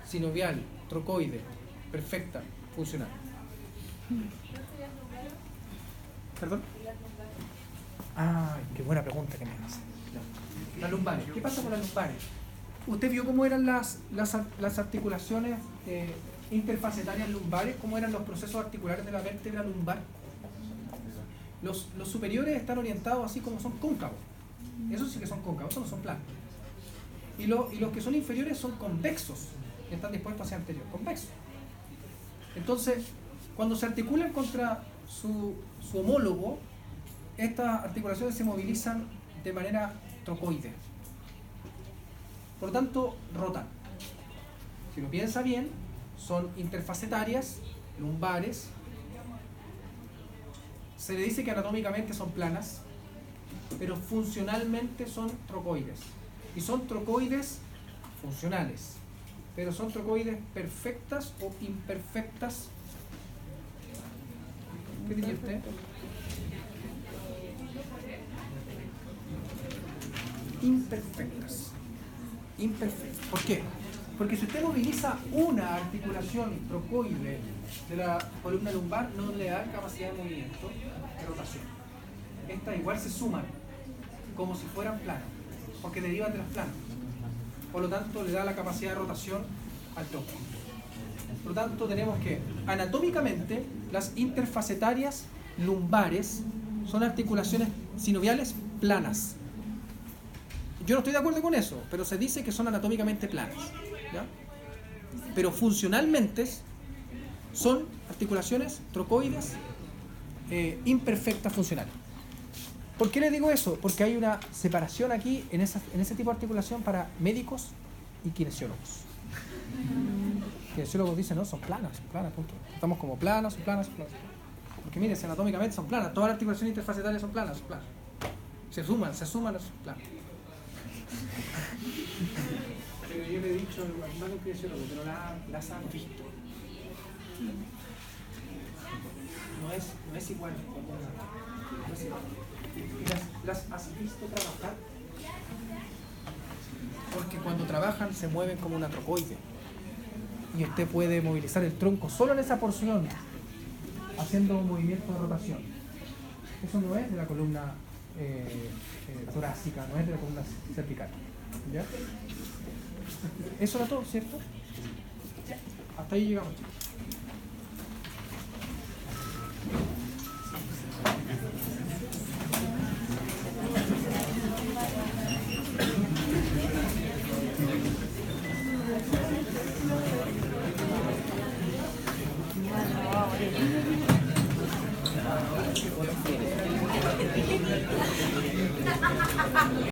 Sinovial, trocoide, perfecta, funcional. ¿Perdón? Ay, qué buena pregunta que me hace. Las lumbares. ¿Qué pasa con las lumbares? ¿Usted vio cómo eran las articulaciones interfacetarias lumbares? ¿Cómo eran los procesos articulares de la vértebra lumbar? Los superiores están orientados así como son cóncavos. Esos sí que son cóncavos, esos no son planos. Y los que son inferiores son convexos, que están dispuestos hacia anterior, convexos. Entonces, cuando se articulan contra su homólogo, estas articulaciones se movilizan de manera trocoide. Por lo tanto, rotan. Si lo piensa bien, son interfacetarias, lumbares. Se le dice que anatómicamente son planas, pero funcionalmente son trocoides. Y son trocoides funcionales, pero son trocoides perfectas o imperfectas. ¿Qué diría usted? Imperfectas. Imperfectas. ¿Por qué? Porque si usted moviliza una articulación trocoide de la columna lumbar, no le da capacidad de movimiento, de rotación. Estas igual se suman, como si fueran planas, porque derivan de las planas. Por lo tanto, le da la capacidad de rotación al tronco. Por lo tanto, tenemos que, anatómicamente, las interfacetarias lumbares son articulaciones sinoviales planas. Yo no estoy de acuerdo con eso, pero se dice que son anatómicamente planas, ¿ya? Pero funcionalmente son articulaciones trocoides imperfectas funcionales. ¿Por qué les digo eso? Porque hay una separación aquí en ese tipo de articulación para médicos y kinesiólogos. Kinesiólogos dicen, no, son planas, punto. Estamos como planas, son planas. Porque miren, anatómicamente son planas, todas las articulaciones interfacetarias son planas. Se suman, son planas. Pero yo le he dicho al hermano kinesiólogo que no las han visto. No es igual. No es igual. ¿Las has visto trabajar? Porque cuando trabajan se mueven como una trocoide. Y usted puede movilizar el tronco solo en esa porción, haciendo un movimiento de rotación. Eso no es de la columna torácica, no es de la columna cervical. ¿Ya? Eso era todo, ¿cierto? Hasta ahí llegamos, chicos.